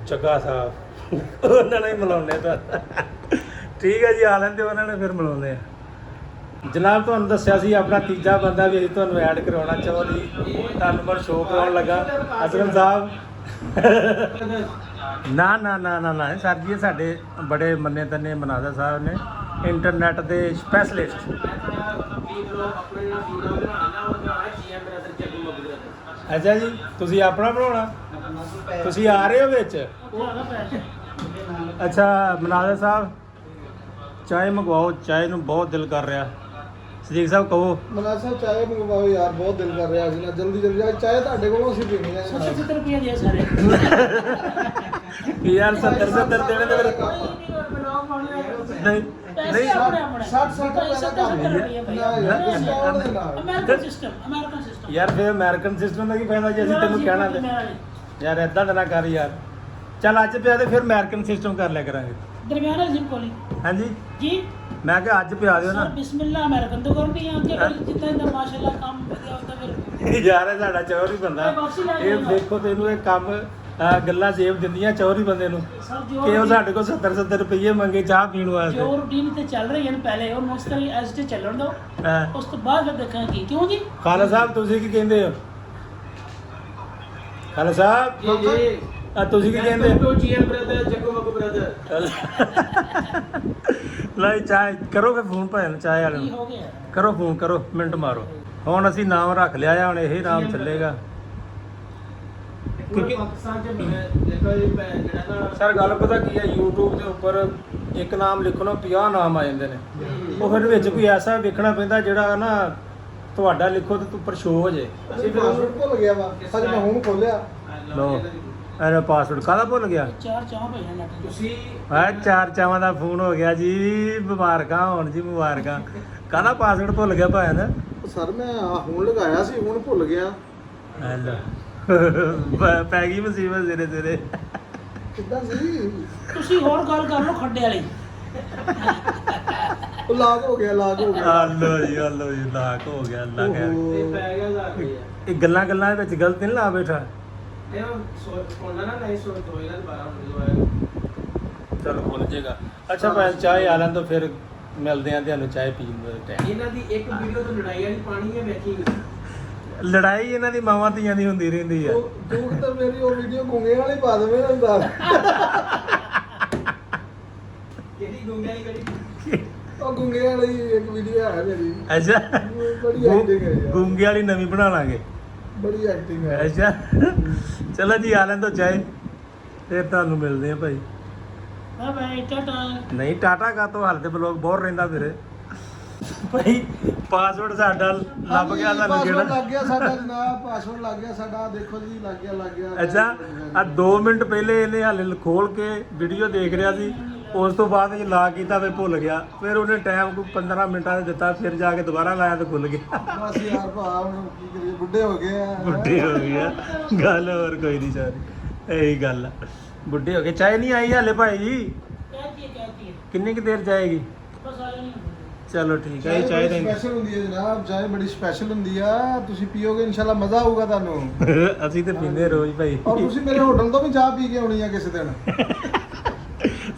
ਚੱਗਾ ਸਾਹਿਬ ਉਹਨਾਂ ਨਾਲ ਹੀ ਮਿਲਾਉਂਦੇ ਤਾਂ ਠੀਕ ਹੈ ਜੀ ਆ ਲੈਂਦੇ ਉਹਨਾਂ ਨੇ ਫਿਰ ਮਿਲਾਉਂਦੇ ਆ ਜਨਾਬ ਤੁਹਾਨੂੰ ਦੱਸਿਆ ਸੀ ਆਪਣਾ ਤੀਜਾ ਬੰਦਾ ਵੀ ਅਸੀਂ ਤੁਹਾਨੂੰ ਐਡ ਕਰਾਉਣਾ ਚਾਹੁੰਦੀ ਧੰਨਵਾਦ ਸ਼ੋਅ ਕਰਾਉਣ ਲੱਗਾ ਅਸਲਮ ਸਾਹਿਬ ਨਾ ਸਰ ਜੀ ਇਹ ਸਾਡੇ ਬੜੇ ਮੰਨੇ ਤੰਨੇ ਮਨਾਜ਼ਰ ਸਾਹਿਬ ਨੇ ਇੰਟਰਨੈਟ ਦੇ ਸਪੈਸ਼ਲਿਸਟ ਅੱਛਾ ਜੀ ਤੁਸੀਂ ਆਪਣਾ ਬਣਾਉਣਾ ਤੁਸੀਂ ਆ ਰਹੇ ਹੋ ਵਿੱਚ ਅੱਛਾ ਮਨਾਜ਼ਰ ਸਾਹਿਬ ਚਾय ਮੰਗਵਾਓ ਚਾय ਨੂੰ ਬਹੁਤ ਦਿਲ ਕਰ ਰਿਹਾ ਸਦੀਕ ਸਾਹਿਬ ਕਹੋ मना साहब चाय मंगवाओ यार बहुत दिल कर रहा है आज जल्दी जल्दी आज चाय ਤੁਹਾਡੇ ਕੋਲੋਂ ਅਸੀਂ ਪੀਣੀ ਹੈ 70 ਰੁਪਏ ਦੇ ਸਾਰੇ ਯਾਰ 70 ਦੇਣੇ ਤੇ ਫਿਰ ਨਹੀਂ ਨਹੀਂ 60 ਅਮਰੀਕਨ ਸਿਸਟਮ ਯਾਰ ਫਿਰ ਅਮਰੀਕਨ ਸਿਸਟਮ ਦਾ ਕੀ ਫਾਇਦਾ ਜੇ ਅਸੀਂ ਤੈਨੂੰ ਕਹਿਣਾ ਤੇ ਯਾਰ ਇਦਾਂ ਦਾ ਨਾ ਕਰ ਯਾਰ ਚੱਲ ਅੱਜ ਪਿਆ ਤੇ ਫਿਰ ਅਮਰੀਕਨ ਸਿਸਟਮ ਕਰ ਲਿਆ ਕਰਾਂਗੇ ਦਰਮਿਆਨਾ ਜਿਮ ਕੋਲੀ ਹਾਂਜੀ ਜੀ ਮੈਂ ਕਿਹਾ ਅੱਜ ਪਿਆ ਦਿਓ ਨਾ ਸਰ ਬਿਸਮਿਲ੍ਲਾ ਅਮਰੀਕਨ ਤੋਂ ਕਰਨੀ ਆ ਕਿ ਜਿੱਦਾਂ ਦਾ ਮਾਸ਼ਾਅੱਲਾ ਕੰਮ ਵਧੀਆ ਹੁੰਦਾ ਫਿਰ ਯਾਰ ਇਹ ਸਾਡਾ ਚੌਧਰੀ ਬੰਦਾ ਇਹ ਦੇਖੋ ਤੈਨੂੰ ਇਹ ਕੰਮ ਗੱਲਾਂ ਸੇਵ ਦਿੰਦੀਆਂ ਚੌਧਰੀ ਬੰਦੇ ਨੂੰ ਸਰ ਕਿ ਉਹ ਸਾਡੇ ਕੋਲ 70 ਰੁਪਏ ਮੰਗੇ ਚਾਹ ਪੀਣ ਜੋ ਵਾਸਤੇ ਰੂਟੀਨ ਤੇ ਚੱਲ ਰਹੀ ਹੈ ਪਹਿਲੇ ਉਹ ਉਸ ਤਰ੍ਹਾਂ ਐਸ ਤੇ ਚੱਲਣ ਦੋ ਹਾਂ। ਉਸ ਤੋਂ ਬਾਅਦ ਫਿਰ ਦੇਖਾਂਗੇ ਕਿਉਂ ਜੀ ਖਾਲਾ ਸਾਹਿਬ ਤੁਸੀਂ ਕੀ ਕਹਿੰਦੇ ਹੋ ਖਾਲਾ ਸਾਹਿਬ ਜੀ ਆ ਤੁਸੀਂ ਕੀ ਕਹਿੰਦੇ ਹੋ ਜੀਐਮ ਬ੍ਰਦਰ ਜੱਗੂ ਮੱਗੂ ਬ੍ਰਦਰ ਲੈ ਚਾਹ ਕਰੋ ਫਿਰ ਫੋਨ ਭਾਵੇਂ ਚਾਹ ਵਾਲੇ ਕੀ ਨੂੰ ਹੋ ਗਿਆ ਕਰੋ ਫੋਨ ਕਰੋ ਮਿੰਟ ਮਾਰੋ ਹੁਣ ਅਸੀਂ ਨਾਮ ਰੱਖ ਲਿਆ ਆ ਹੁਣ ਇਹੀ ਨਾਮ ਚੱਲੇਗਾ ਕਿਉਂਕਿ ਪਾਕਿਸਤਾਨ ਚ ਦੇਖੋ ਇਹ ਜਿਹੜਾ ਨਾ ਸਰ ਗੱਲ ਪਤਾ ਕੀ ਹੈ YouTube ਦੇ ਉੱਪਰ ਇੱਕ ਨਾਮ ਲਿਖੋ ਨਾ 50 ਨਾਮ ਆ ਜਾਂਦੇ ਨੇ ਉਹ ਫਿਰ ਵਿੱਚ ਕੋਈ ਐਸਾ ਵੇਖਣਾ ਪੈਂਦਾ ਜਿਹੜਾ ਨਾ ਤੁਹਾਡਾ ਲਿਖੋ ਤੇ ਉੱਪਰ ਸ਼ੋ ਹੋ ਜੇ ਅਸੀਂ ਪਾਸਵਰਡ ਭੁੱਲ ਗਿਆ ਵਾ ਅੱਜ ਮੈਂ ਹੁਣ ਖੋਲਿਆ ਲੋ ਇਹਦਾ ਪਾਸਵਰਡ ਕਾਹਦਾ ਭੁੱਲ ਗਿਆ ਚਾਰ ਚਾਹ ਭੇਜਣਾ ਨੱਟ ਤੁਸੀਂ ਆ ਚਾਰ ਚਾਵਾਂ ਦਾ ਫੋਨ ਹੋ ਗਿਆ ਜੀ ਮੁਬਾਰਕਾਂ ਹੋਣ ਜੀ ਮੁਬਾਰਕਾਂ ਕਾਹਦਾ ਪਾਸਵਰਡ ਭੁੱਲ ਗਿਆ ਭਾਇਆ ਨਾ ਸਰ ਮੈਂ ਹੁਣ ਲਗਾਇਆ ਸੀ ਹੁਣ ਭੁੱਲ ਗਿਆ ਹੈਲੋ ਪੈ ਗਈ ਮੁਸੀਬਤ ਸਿਰੇ ਸਿਰੇ ਕਿੱਦਾਂ ਸੀ ਤੁਸੀਂ ਹੋਰ ਗੱਲ ਕਰ ਲਓ ਖੱਡੇ ਵਾਲੀ ਉਹ ਲਾਗ ਹੋ ਗਿਆ ਹਲੋ ਜੀ ਲਾਕ ਹੋ ਗਿਆ ਅੱਲਾ ਖੈਰ ਪੈ ਗਿਆ ਲਾ ਇਹ ਗੱਲਾਂ ਦੇ ਵਿੱਚ ਗਲਤ ਨਹੀਂ ਲਾ ਬੈਠਾ ਇਹ ਸੋਚਣਾ ਨਾ ਨਹੀਂ ਸੋਚ ਹੋਏਗਾ ਦੁਬਾਰਾ ਹੁਣ ਚਲੋ ਭੁੱਲ ਜਾਏਗਾ। ਅੱਛਾ ਭਾਈ ਚਾਹ ਆ ਲੈਣ ਤੋਂ ਫਿਰ ਮਿਲਦੇ ਆਂ ਤੁਹਾਨੂੰ ਚਾਹ ਪੀਣ ਦੇ ਟਾਈਮ। ਇਹਨਾਂ ਦੀ ਇੱਕ ਵੀਡੀਓ ਤੋਂ ਲੜਾਈ ਵਾਲੀ ਪਾਣੀ ਹੈ ਵੇਖੀ ਲੜਾਈ ਇਹਨਾਂ ਦੀ ਮਾਵਾਂ ਧੀਆਂ ਦੀ ਹੁੰਦੀ ਰਹਿੰਦੀ ਆ। ਤੂੰ ਤਾਂ ਮੇਰੀ ਉਹ ਵੀਡੀਓ ਗੁੰਗੇ ਵਾਲੀ ਪਾ ਦੇਵੇਂ ਹੁੰਦਾ। ਕਿਹੜੀ ਗੁੰਗਿਆਂ ਦੀ ਕੜੀ ਉਹ ਗੁੰਗੇ ਵਾਲੀ ਇੱਕ ਵੀਡੀਓ ਹੈ ਮੇਰੀ, ਅੱਛਾ ਬੜੀ ਐਕਟਿੰਗ ਹੈ ਯਾਰ, ਗੁੰਗੇ ਵਾਲੀ ਨਵੀਂ ਬਣਾ ਲਾਂਗੇ। ਬੜੀ ਐਕਟਿੰਗ ਹੈ। ਅੱਛਾ ਚਲੋ ਜੀ ਆ ਲੈਣ ਤੋਂ ਚਾਹ ਫਿਰ ਤੁਹਾਨੂੰ ਮਿਲਦੇ ਆ ਭਾਈ। ਹਾਂ ਭਾਈ ਟਾਟਾ। ਨਹੀਂ ਟਾਟਾ ਕਾ ਤੋਂ ਹਾਲ ਤੇ ਬਲੌਗ ਬਹੁਤ ਰਹਿੰਦਾ ਮੇਰੇ ਭਾਈ। ਪਾਸਵਰਡ ਸਾਡਾ ਲੱਭ ਗਿਆ ਤੁਹਾਨੂੰ ਪਾਸਵਰਡ ਜਿਹੜਾ। ਲੱਗ ਗਿਆ ਸਾਡਾ ਜਨਾਬ, ਪਾਸਵਰਡ ਲੱਗ ਗਿਆ ਸਾਡਾ, ਦੇਖੋ ਜੀ ਲੱਗ ਗਿਆ। ਅੱਛਾ ਆ 2 ਮਿੰਟ ਪਹਿਲੇ ਇਹਨੇ ਹਾਲੇ ਖੋਲ ਕੇ ਵੀਡੀਓ ਦੇਖ ਰਿਹਾ ਸੀ, ਉਸ ਤੋਂ ਬਾਅਦ ਇਹ ਲਾ ਕੀਤਾ ਤੇ ਭੁੱਲ ਗਿਆ। ਫਿਰ ਉਹਨੇ ਟਾਈਮ ਕੋਈ 15 ਮਿੰਟਾਂ ਦਾ ਦਿੱਤਾ, ਫਿਰ ਜਾ ਕੇ ਦੁਬਾਰਾ ਲਾਇਆ ਤੇ ਖੁੱਲ ਗਿਆ। ਬਸ ਯਾਰ ਭਾ ਹੁਣ ਕੀ ਕਰੀਏ, ਬੁੱਢੇ ਹੋ ਗਏ ਆ। ਬੁੱਢੇ ਹੋ ਗਏ ਆ, ਗੱਲ ਹੋਰ ਕੋਈ ਨਹੀਂ ਸਾਰੀ ਇਹੀ ਗੱਲ ਆ। ਬੁੱਢੇ ਹੋ ਗਏ। ਚਾਹ ਨਹੀਂ ਆਈ ਹਾਲੇ ਭਾਈ ਜੀ? ਕਹਿਤੀ ਕਿੰਨੀ ਕੁ ਦੇਰ ਜਾਏਗੀ? ਬਸ ਆ ਜਾਣੀ। ਚਲੋ ਠੀਕ ਹੈ। ਚਾਹ ਤਾਂ ਸਪੈਸ਼ਲ ਹੁੰਦੀ ਹੈ ਜਨਾਬ, ਚਾਹ ਬੜੀ ਸਪੈਸ਼ਲ ਹੁੰਦੀ ਆ, ਤੁਸੀਂ ਪੀਓਗੇ ਇਨਸ਼ਾਅੱਲਾ ਮਜ਼ਾ ਆਊਗਾ ਤੁਹਾਨੂੰ। ਅਸੀਂ ਤੇ ਪੀਂਦੇ ਰੋਜ਼ ਭਾਈ। ਔਰ ਤੁਸੀਂ ਮੇਰੇ ਹੋਟਲ ਤੋਂ ਵੀ ਚਾਹ ਪੀ ਕੇ ਆਉਣੀ ਆ ਕਿਸੇ ਦਿਨ।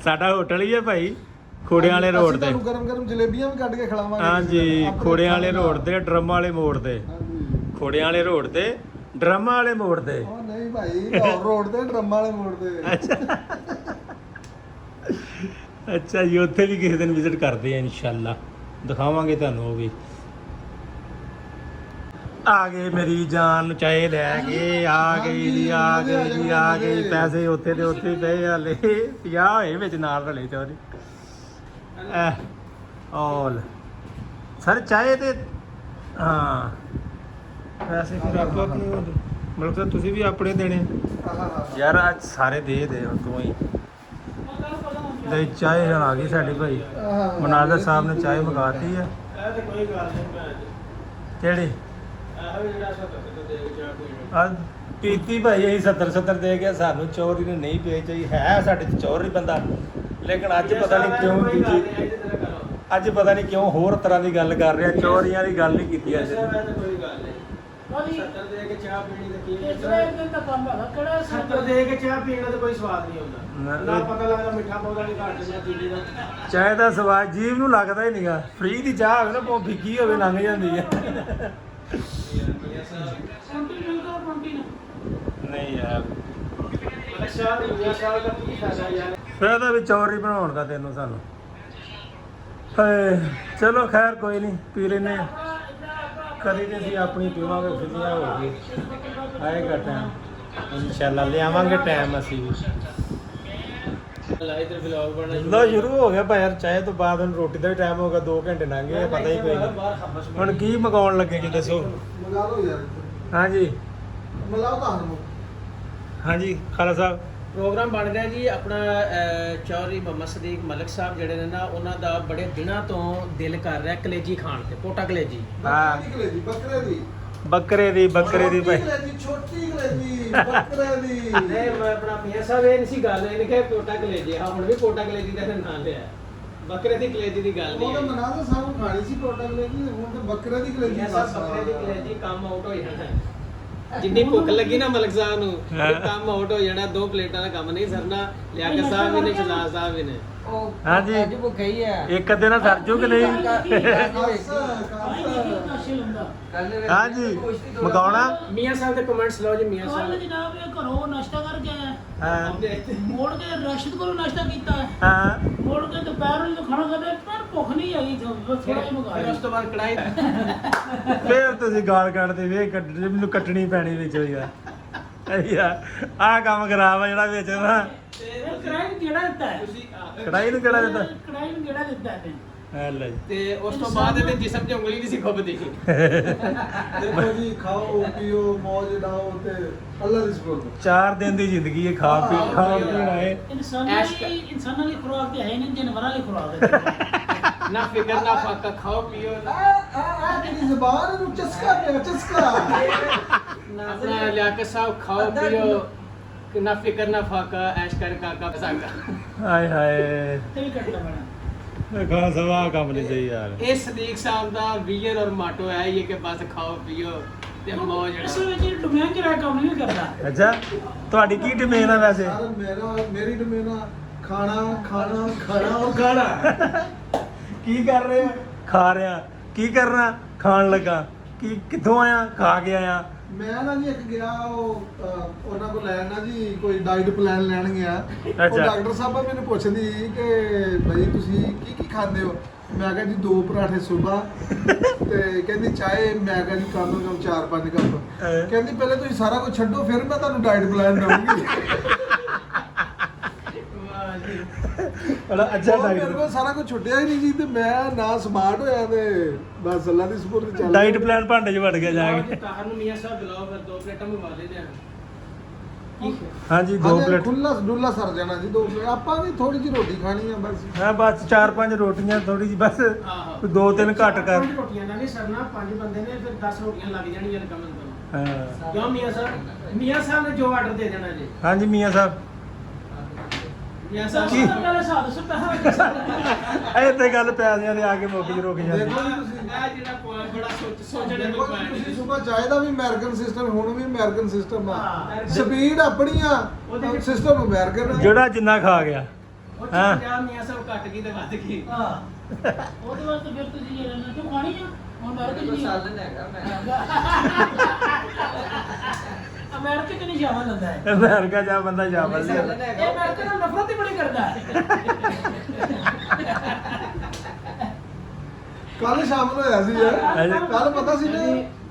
ਸਾਡਾ ਹੋਟਲ ਹੀ ਹੈ ਭਾਈ, ਖੋੜਿਆਂ ਵਾਲੇ ਰੋਡ ਤੇ। ਤੁਹਾਨੂੰ ਗਰਮ ਗਰਮ ਜਲੇਬੀਆਂ ਵੀ ਕੱਢ ਕੇ ਖਿਲਾਵਾਂਗੇ। ਹਾਂਜੀ ਖੋੜਿਆਂ ਵਾਲੇ ਰੋਡ ਤੇ, ਡਰਮਾਂ ਵਾਲੇ ਮੋੜ ਤੇ। ਹਾਂਜੀ। ਖੋੜਿਆਂ ਵਾਲੇ ਰੋਡ ਤੇ, ਡਰਮਾਂ ਵਾਲੇ ਮੋੜ ਤੇ। ਉਹ ਨਹੀਂ ਭਾਈ, ਲਾਹੌਰ ਰੋਡ ਤੇ, ਡਰਮਾਂ ਵਾਲੇ ਮੋੜ ਤੇ। ਅੱਛਾ ਅੱਛਾ ਜੀ, ਉੱਥੇ ਵੀ ਕਿਸੇ ਦਿਨ ਵਿਜ਼ਿਟ ਕਰਦੇ ਆ ਇਨਸ਼ਾਅੱਲਾ, ਦਿਖਾਵਾਂਗੇ ਤੁਹਾਨੂੰ ਉਹ ਵੀ। ਆ ਗਏ ਮੇਰੀ ਜਾਨ ਨੂੰ ਚਾਹੇ ਲੈ ਕੇ, ਆ ਗਈ ਜੀ, ਆ ਗਈ ਜੀ, ਆ ਗਈ। ਪੈਸੇ ਉੱਥੇ ਤੇ ਉੱਥੇ ਹੀ ਪਏ ਹਾਲੇ 50 ਹੋਏ ਵਿੱਚ ਨਾਲ ਰਲੇ ਚੋਰੀ। ਔਲ ਸਰ ਚਾਹੇ ਤੇ ਹਾਂ ਪੈਸੇ ਫਿਰ ਆਪਾਂ ਆਪਣੇ ਮਤਲਬ ਕਿ ਤੁਸੀਂ ਵੀ ਆਪਣੇ ਦੇਣੇ ਯਾਰ। ਅੱਜ ਸਾਰੇ ਦੇ ਹੁਣ ਤੂੰ ਹੀ ਲਈ ਚਾਹ ਹੁਣ ਆ ਗਈ ਸਾਡੀ ਭਾਈ। ਮਨਾਜ਼ਰ ਸਾਹਿਬ ਨੇ ਚਾਹ ਮੰਗਾਤੀ ਹੈ। ਇਹ ਤੇ ਕੋਈ ਗੱਲ ਨਹੀਂ ਭੈਣ ਜੀ, ਕਿਹੜੀ ਇਹੋ ਜਿਹੜਾ ਸਭ ਤੋਂ ਦੇ ਚਾਹ ਪੀਣੀ। ਅੱਜ ਪੀਤੀ ਭਾਈ ਅਸੀਂ 70 ਦੇ ਗਿਆ, ਸਾਨੂੰ ਚੋਰੀ ਨੇ ਨਹੀਂ ਪਈ ਚਾਹੀ ਹੈ ਸਾਡੇ ਤੇ ਚੋਰ ਹੀ ਬੰਦਾ। ਲੇਕਿਨ ਅੱਜ ਪਤਾ ਨਹੀਂ ਕਿਉਂ ਦੂਜੀ, ਅੱਜ ਪਤਾ ਨਹੀਂ ਕਿਉਂ ਹੋਰ ਤਰ੍ਹਾਂ ਦੀ ਗੱਲ ਕਰ ਰਿਹਾ, ਚੋਰੀਆਂ ਦੀ ਗੱਲ ਨਹੀਂ ਕੀਤੀ ਅੱਜ। ਕੋਈ ਗੱਲ ਨਹੀਂ। ਭਾਜੀ 70 ਦੇ ਕੇ ਚਾਹ ਪੀਣੀ ਤੇ ਕੀ ਇਸ ਵੇਲੇ ਦਿਨ ਦਾ ਕੰਮ ਹੈਗਾ ਕਿਹੜਾ 70 ਦੇ ਕੇ ਚਾਹ ਪੀਣ ਦਾ ਤਾਂ ਕੋਈ ਸਵਾਦ ਨਹੀਂ ਨਾ, ਆਉਂਦਾ। ਨਾ ਪਤਾ ਲੱਗਦਾ ਮਿੱਠਾ ਪਾਉਂਦਾ ਨਹੀਂ ਘੱਟ ਜਾਂ ਚੀਨੀ ਦਾ। ਚਾਹ ਦਾ ਸਵਾਦ ਜੀਵ ਨੂੰ ਲੱਗਦਾ ਹੀ ਨਹੀਂਗਾ। ਫ੍ਰੀ ਦੀ ਚਾਹ ਹੋਵੇ ਨਾ ਭਾਵੇਂ ਫਿੱਕੀ ਹੋਵੇ ਲੰਘ ਜਾਂਦੀ ਹੈ। ਕੰਟੀਨਿਊ ਨਹੀਂ ਯਾਰ ਅੱਛਾ ਸ਼ਾਹ ਦਾ ਕੀ ਫਾਇਦਾ ਯਾਰ। ਫਾਇਦਾ ਵੀ ਚੌਰੀ ਬਣਾਉਣ ਦਾ ਤੈਨੂੰ ਸਾਨੂੰ। ਚਲੋ ਖੈਰ ਕੋਈ ਨਹੀਂ, ਪੀ ਲੈਨੇ ਆ। ਕਦੀ ਤੇ ਅਸੀਂ ਆਪਣੀ ਪੀਵਾਂਗੇ, ਫਿਜ਼ੀਆਂ ਹੋ ਗਈ ਆਏਗਾ ਟਾਈਮ ਇਨਸ਼ਾਅੱਲਾ, ਲਿਆਵਾਂਗੇ ਟਾਈਮ ਅਸੀਂ ਵੀ। ਇਧਰ ਵਲੌਗ ਬਣਨਾ ਲੋ ਸ਼ੁਰੂ ਹੋ ਗਿਆ ਭਾਈ ਯਾਰ। ਚਾਹ ਤੋਂ ਬਾਅਦ ਹੁਣ ਰੋਟੀ ਦਾ ਵੀ ਟਾਈਮ ਹੋ ਗਿਆ, 2 ਘੰਟੇ ਲੰਘ ਗਏ ਪਤਾ ਹੀ ਕੋਈ ਨਹੀਂ। ਹੁਣ ਕੀ ਮੰਗਾਉਣ ਲੱਗੇ ਜੀ ਦੱਸੋ? ਮੰਗਾ ਲਓ ਯਾਰ, ਹਾਂਜੀ ਮਿਲਾਓ ਤੁਹਾਨੂੰ। ਹਾਂਜੀ ਖਾਲਾ ਸਾਹਿਬ। ਪ੍ਰੋਗਰਾਮ ਬਣ ਰਿਹਾ ਜੀ ਆਪਣਾ। ਚੌਧਰੀ ਮੁਹੰਮਦ ਸਦੀਕ ਮਲਕ ਸਾਹਿਬ ਜਿਹੜੇ ਨੇ ਨਾ, ਉਹਨਾਂ ਦਾ ਬੜੇ ਦਿਨਾਂ ਤੋਂ ਦਿਲ ਕਰ ਰਿਹਾ ਕਲੇਜੀ ਖਾਣ ਤੇ, ਪੋਟਾ ਕਲੇਜੀ। ਹਾਂ ਕਲੇਜੀ ਬੱਕਰੇ ਦੀ, ਬੱਕਰੇ ਦੀ ਭਾਈ। ਛੋਟੀ ਕਲੇਜੀ ਬੱਕਰੇ ਦੀ। ਨਹੀਂ ਮੈਂ ਆਪਣਾ ਮੀਆਂ ਸਾਹਿਬ ਇਹ ਨਹੀਂ ਸੀ ਗੱਲ, ਇਹਨੇ ਕਿਹਾ ਪੋਟਾ ਕਲੇਜੀ। ਹਾਂ ਹੁਣ ਵੀ ਪੋਟਾ ਕਲੇਜੀ ਦਾ ਨਾਂ ਲਿਆ, ਬੱਕਰੇ ਦੀ ਕਲੇਜੀ ਦੀ ਗੱਲ ਨਹੀਂ ਉਹ ਤਾਂ ਹੈ। ਮਨਾਜ਼ਰ ਸਾਹਿਬ ਨੂੰ ਖਾਣੀ ਸੀ ਪੋਟਾ ਕਲੇਜੀ, ਹੁਣ ਤਾਂ ਬੱਕਰੇ ਦੀ ਕਲੇਜੀ। ਮੀਆਂ ਸਾਹਿਬ ਬੱਕਰੇ ਦੀ ਕਲੇਜੀ ਕੰਮ ਆਊਟ ਹੋ ਜਾਣਾ। ਜਿੰਨੀ ਭੁੱਖ ਲੱਗੀ ਨਾ ਮਲਕ ਸਾਹਿਬ ਨੂੰ, ਇਹ ਕੰਮ ਆਊਟ ਹੋ ਜਾਣਾ। 2 ਪਲੇਟਾਂ ਦਾ ਕੰਮ ਨਹੀਂ ਸਰਨਾ। ਲਿਆਕਤ ਸਾਹਿਬ ਵੀ ਨੇ, ਸ਼ਹਜ਼ਾਦ ਸਾਹਿਬ ਵੀ ਨੇ। ਹਾਂਜੀ ਇੱਕ ਅੱਧੇ ਨਾਲ ਸਰ ਜੂ ਕਿ ਨਹੀਂ? ਹਾਂਜੀ ਮਗਾਉਣਾ। ਮੀਆਂ ਸਾਹਿਬ ਦੇ ਕਮੈਂਟਸ ਲਓ ਜੀ। ਮੀਆਂ ਕੱਲ ਸਾਹਿਬ ਜਨਾਬ ਇਹ ਘਰੋਂ ਨਾਸ਼ਤਾ ਕਰਕੇ ਆਇਆ, ਹਾਂ ਮੋੜ ਕੇ ਰਸ਼ਦ ਕੋਲੋਂ ਨਾਸ਼ਤਾ ਕੀਤਾ ਹੈ, ਹਾਂ ਮੋੜ ਕੇ ਦੁਪਹਿਰ ਨੂੰ ਜਦੋਂ ਖਾਣਾ ਖਾਦਾ ਪਰ ਭੁੱਖ ਨਹੀਂ ਹੈਗੀ, ਥੋੜਾ ਜਿਹਾ ਮੰਗਾ ਫਿਰ ਉਸ ਤੋਂ ਬਾਅਦ ਕੜਾਈ ਫੇਰ ਤੁਸੀਂ ਗਾਲ ਕੱਢਦੇ ਵੇ ਮੈਨੂੰ ਕੱਟਣੀ ਪੈਣੀ ਵਿੱਚ ਹੋਈ ਆ ਆਹ ਕੰਮ ਖਰਾਬ ਆ ਜਿਹੜਾ ਵਿੱਚ ਨਾ। ਕੜਾਈ ਨੂੰ ਕਿਹੜਾ ਦਿੱਤਾ ਹੈ? ਕੜਾਈ ਨੂੰ ਕਿਹੜਾ ਦਿੱਤਾ? ਕੜਾਈ ਨੂੰ ਕਿਹੜਾ ਦਿੱਤਾ ਹੈ? ਲੈ ਜੀ ਤੇ ਉਸ ਤੋਂ ਬਾਅਦ ਇਹਦੇ ਜਿਸਮ 'ਚ ਉਂਗਲੀ ਨਹੀਂ ਸੀ ਖੁੱਬਦੀ। ਦੇਖੋ ਜੀ, ਖਾਓ ਪੀਓ ਮੌਜ ਲਾਓ ਤੇ ਅੱਲਾ ਦੀ ਸ਼ੁਕਰ। 4 ਦਿਨ ਦੀ ਜ਼ਿੰਦਗੀ ਹੈ, ਖਾ ਪੀਣ ਆਏ। ਇਨਸਾਨਾਂ ਲਈ ਖੁਰਾਕ ਤੇ ਹੈ ਨਹੀਂ, ਜਾਨਵਰਾਂ ਲਈ ਖੁਰਾਕ ਹੈ। ਨਾ ਫਿਕਰ ਨਾ ਫਾਕਾ, ਖਾਓ ਪੀਓ। ਤੇਰੀ ਜ਼ਬਾਨ ਨੂੰ ਚਸਕਾ ਪਿਆ, ਚਸਕਾ। ਆਪਣਾ ਲਿਆਕਤ ਸਾਹਿਬ ਖਾਓ ਪੀਓ, ਨਾ ਫਿਕਰ ਨਾ ਫਾਕਾ, ਐਸ਼ ਕਰ ਕਾਕਾ ਪਸਾਕਾ। ਹਾਏ ਹਾਏ ਤੇ ਵੀ ਕੱਟਣਾ ਪੈਣਾ। ਖਾ ਸਵਾ ਕੰਮ ਨਹੀਂ ਸਹੀ ਯਾਰ। ਇਹ ਸਦੀਕ ਸਾਹਿਬ ਦਾ ਵਿਜ਼ਨ ਔਰ ਮਾਟੋ ਹੈ ਇਹ ਕਿ ਬਸ ਖਾਓ ਪੀਓ ਤੇ ਮੌਜ ਇਸ ਲਓ। ਵਿੱਚ ਡੋਮੇਨ ਜਿਹੜਾ ਕੰਮ ਨਹੀਂ ਕਰਦਾ। ਅੱਛਾ ਤੁਹਾਡੀ ਕੀ ਡਿਮਾਂਡ ਆ ਵੈਸੇ? ਯਾਰ ਮੇਰੀ ਡਿਮਾਂਡ ਖਾਣਾ ਖਾਣਾ ਖਾਣਾ ਔਰ ਖਾਣਾ। ਕੀ ਕਰ ਰਹੇ ਆ? ਖਾ ਰਿਹਾ। ਕੀ ਕਰਨਾ? ਖਾਣ ਲੱਗਾ। ਕੀ ਕਿੱਥੋਂ ਆਇਆ? ਖਾ ਕੇ ਆਇਆ। ਮੈਂ ਨਾ ਜੀ ਇੱਕ ਗਿਆ ਉਹਨਾਂ ਕੋਲ ਲੈਣ ਨਾ ਜੀ ਕੋਈ ਡਾਈਟ ਪਲਾਨ ਲੈਣ ਗਿਆ। ਉਹ ਅੱਛਾ। ਡਾਕਟਰ ਸਾਹਿਬਾ ਮੈਨੂੰ ਪੁੱਛਦੀ ਕਿ ਬਈ ਤੁਸੀਂ ਕੀ ਖਾਂਦੇ ਹੋ? ਮੈਂ ਕਿਹਾ ਜੀ 2 ਪਰਾਠੇ ਸੁਬਾ ਤੇ ਕਹਿੰਦੀ ਚਾਹੇ। ਮੈਂ ਕਿਹਾ ਜੀ ਕਮ ਤੋਂ ਕਮ 4-5 ਕੱਪ। ਕਹਿੰਦੀ ਪਹਿਲੇ ਤੁਸੀਂ ਸਾਰਾ ਕੁਝ ਛੱਡੋ ਫਿਰ ਮੈਂ ਤੁਹਾਨੂੰ ਡਾਈਟ ਪਲਾਨ ਦਵਾਂਗੀ। ਵਾਹ ਜੀ ਬੜਾ ਅੱਛਾ ਮੇਰੇ ਕੋਲ ਡਾਈਟ ਸਾਰਾ ਕੁਝ ਛੁੱਟਿਆ ਹੀ ਨਹੀਂ ਜੀ ਤੇ ਮੈਂ ਨਾ ਸਮਾਰਟ ਹੋਇਆ ਤੇ ਬਸ ਅੱਲਾ ਦੀ ਸਪੋਰਟ ਚੱਲ ਡਾਈਟ ਪਲਾਨ ਭਾਂਡੇ 'ਚ ਵੜ ਗਿਆ ਜਾ ਲਓ ਕੇ। ਜੀ ਤਾਹਰ ਨੂੰ ਮੀਆਂ ਸਾਹਿਬ ਬੁਲਾਓ ਫਿਰ 2 ਪਲੇਟਾਂ ਮੰਗਵਾ ਲੈਂਦੇ ਆ ਹਾਂਜੀ 2 ਪਲੇਟ। ਖੁੱਲਾ ਡੁੱਲਾ ਸਰ ਜਾਣਾ ਜੀ 2 ਪਲੇਟ। ਆਪਾਂ ਵੀ ਥੋੜੀ ਜਿਹੀ ਰੋਟੀ ਖਾਣੀ ਆ ਬਸ। ਹਾਂ ਬਸ 4-5 ਰੋਟੀਆਂ ਥੋੜੀ ਜਿਹੀ ਬਸ ਆਹੋ। 2-3 ਘੱਟ ਕਰ। 5 ਰੋਟੀਆਂ ਨਾਲ ਨਹੀਂ ਸਰਨਾ 5 ਬੰਦੇ ਨੇ ਫਿਰ 10 ਰੋਟੀਆਂ ਲੱਗ ਜਾਣੀਆਂ ਕਮਨ ਤੋਂ। ਹਾਂ ਕਿਉਂ ਮੀਆਂ ਸਾਹਿਬ ਨੇ ਜੋ ਆਰਡਰ ਦੇ ਦੇਣਾ ਜੀ। ਹਾਂਜੀ ਮੀਆਂ ਸਾਹਿਬ ਮੀਆਂ ਸਭ ਸਾਹਿਬ ਤੋਂ ਪਹਿਲਾਂ ਸਾਧ ਸੁਪਾ ਇਹ ਤੇ ਗੱਲ ਪੈਸਿਆਂ ਦੇ ਆ ਕੇ ਮੁੱਕ ਰੁਕ ਜਾਂਦੀ। ਦੇਖੋ ਜੀ ਤੁਸੀਂ ਇਹ ਜਿਹੜਾ ਪੁਆਇੰਟ ਬੜਾ ਸੋਚਣੇ ਦੇਖੋ ਨੂੰ ਜੀ ਪਾਇਆ ਤੁਸੀਂ ਸੁਬਾ ਚਾਹੀਦਾ ਵੀ ਅਮਰੀਕਨ ਸਿਸਟਮ ਹੁਣ ਵੀ ਅਮਰੀਕਨ ਸਿਸਟਮ ਆ। ਹਾਂ। ਸਪੀਡ ਆਪਣੀ ਆ ਸਿਸਟਮ ਅਮਰੀਕਨ ਆ। ਜਿਹੜਾ ਜਿੰਨਾ ਖਾ ਗਿਆ। ਉਹ ਹਾਂ। ਚ ਮੀਆਂ ਸਾਹਿਬ ਘੱਟ ਗਈ ਤੇ ਵੱਧ ਗਈ। ਹਾਂ ਉਹਦੇ ਵਾਸਤੇ ਫਿਰ ਤੁਸੀਂ ਇਹ ਰਹਿਣਾ ਕਿਉਂ ਖਾਣੀ ਆ ਹੁਣ ਅਮਰੀਕਾ ਜੀ ਅਮਰੀਕਾ ਤੇ ਨਹੀਂ ਜਾਵਾ ਲੰਦਾ ਹੈ ਅਮਰੀਕਾ ਜਾ ਬੰਦਾ ਜਾ ਬਲ ਇਹ ਅਮਰੀਕਾ ਨਾਲ ਨਫ਼ਰਤ ਹੀ ਬੜੀ ਕਰਦਾ ਹੈ ਕੱਲ ਸ਼ਾਮਲ ਹੋਇਆ ਸੀ ਯਾਰ। ਕੱਲ ਪਤਾ ਸੀ ਨਾ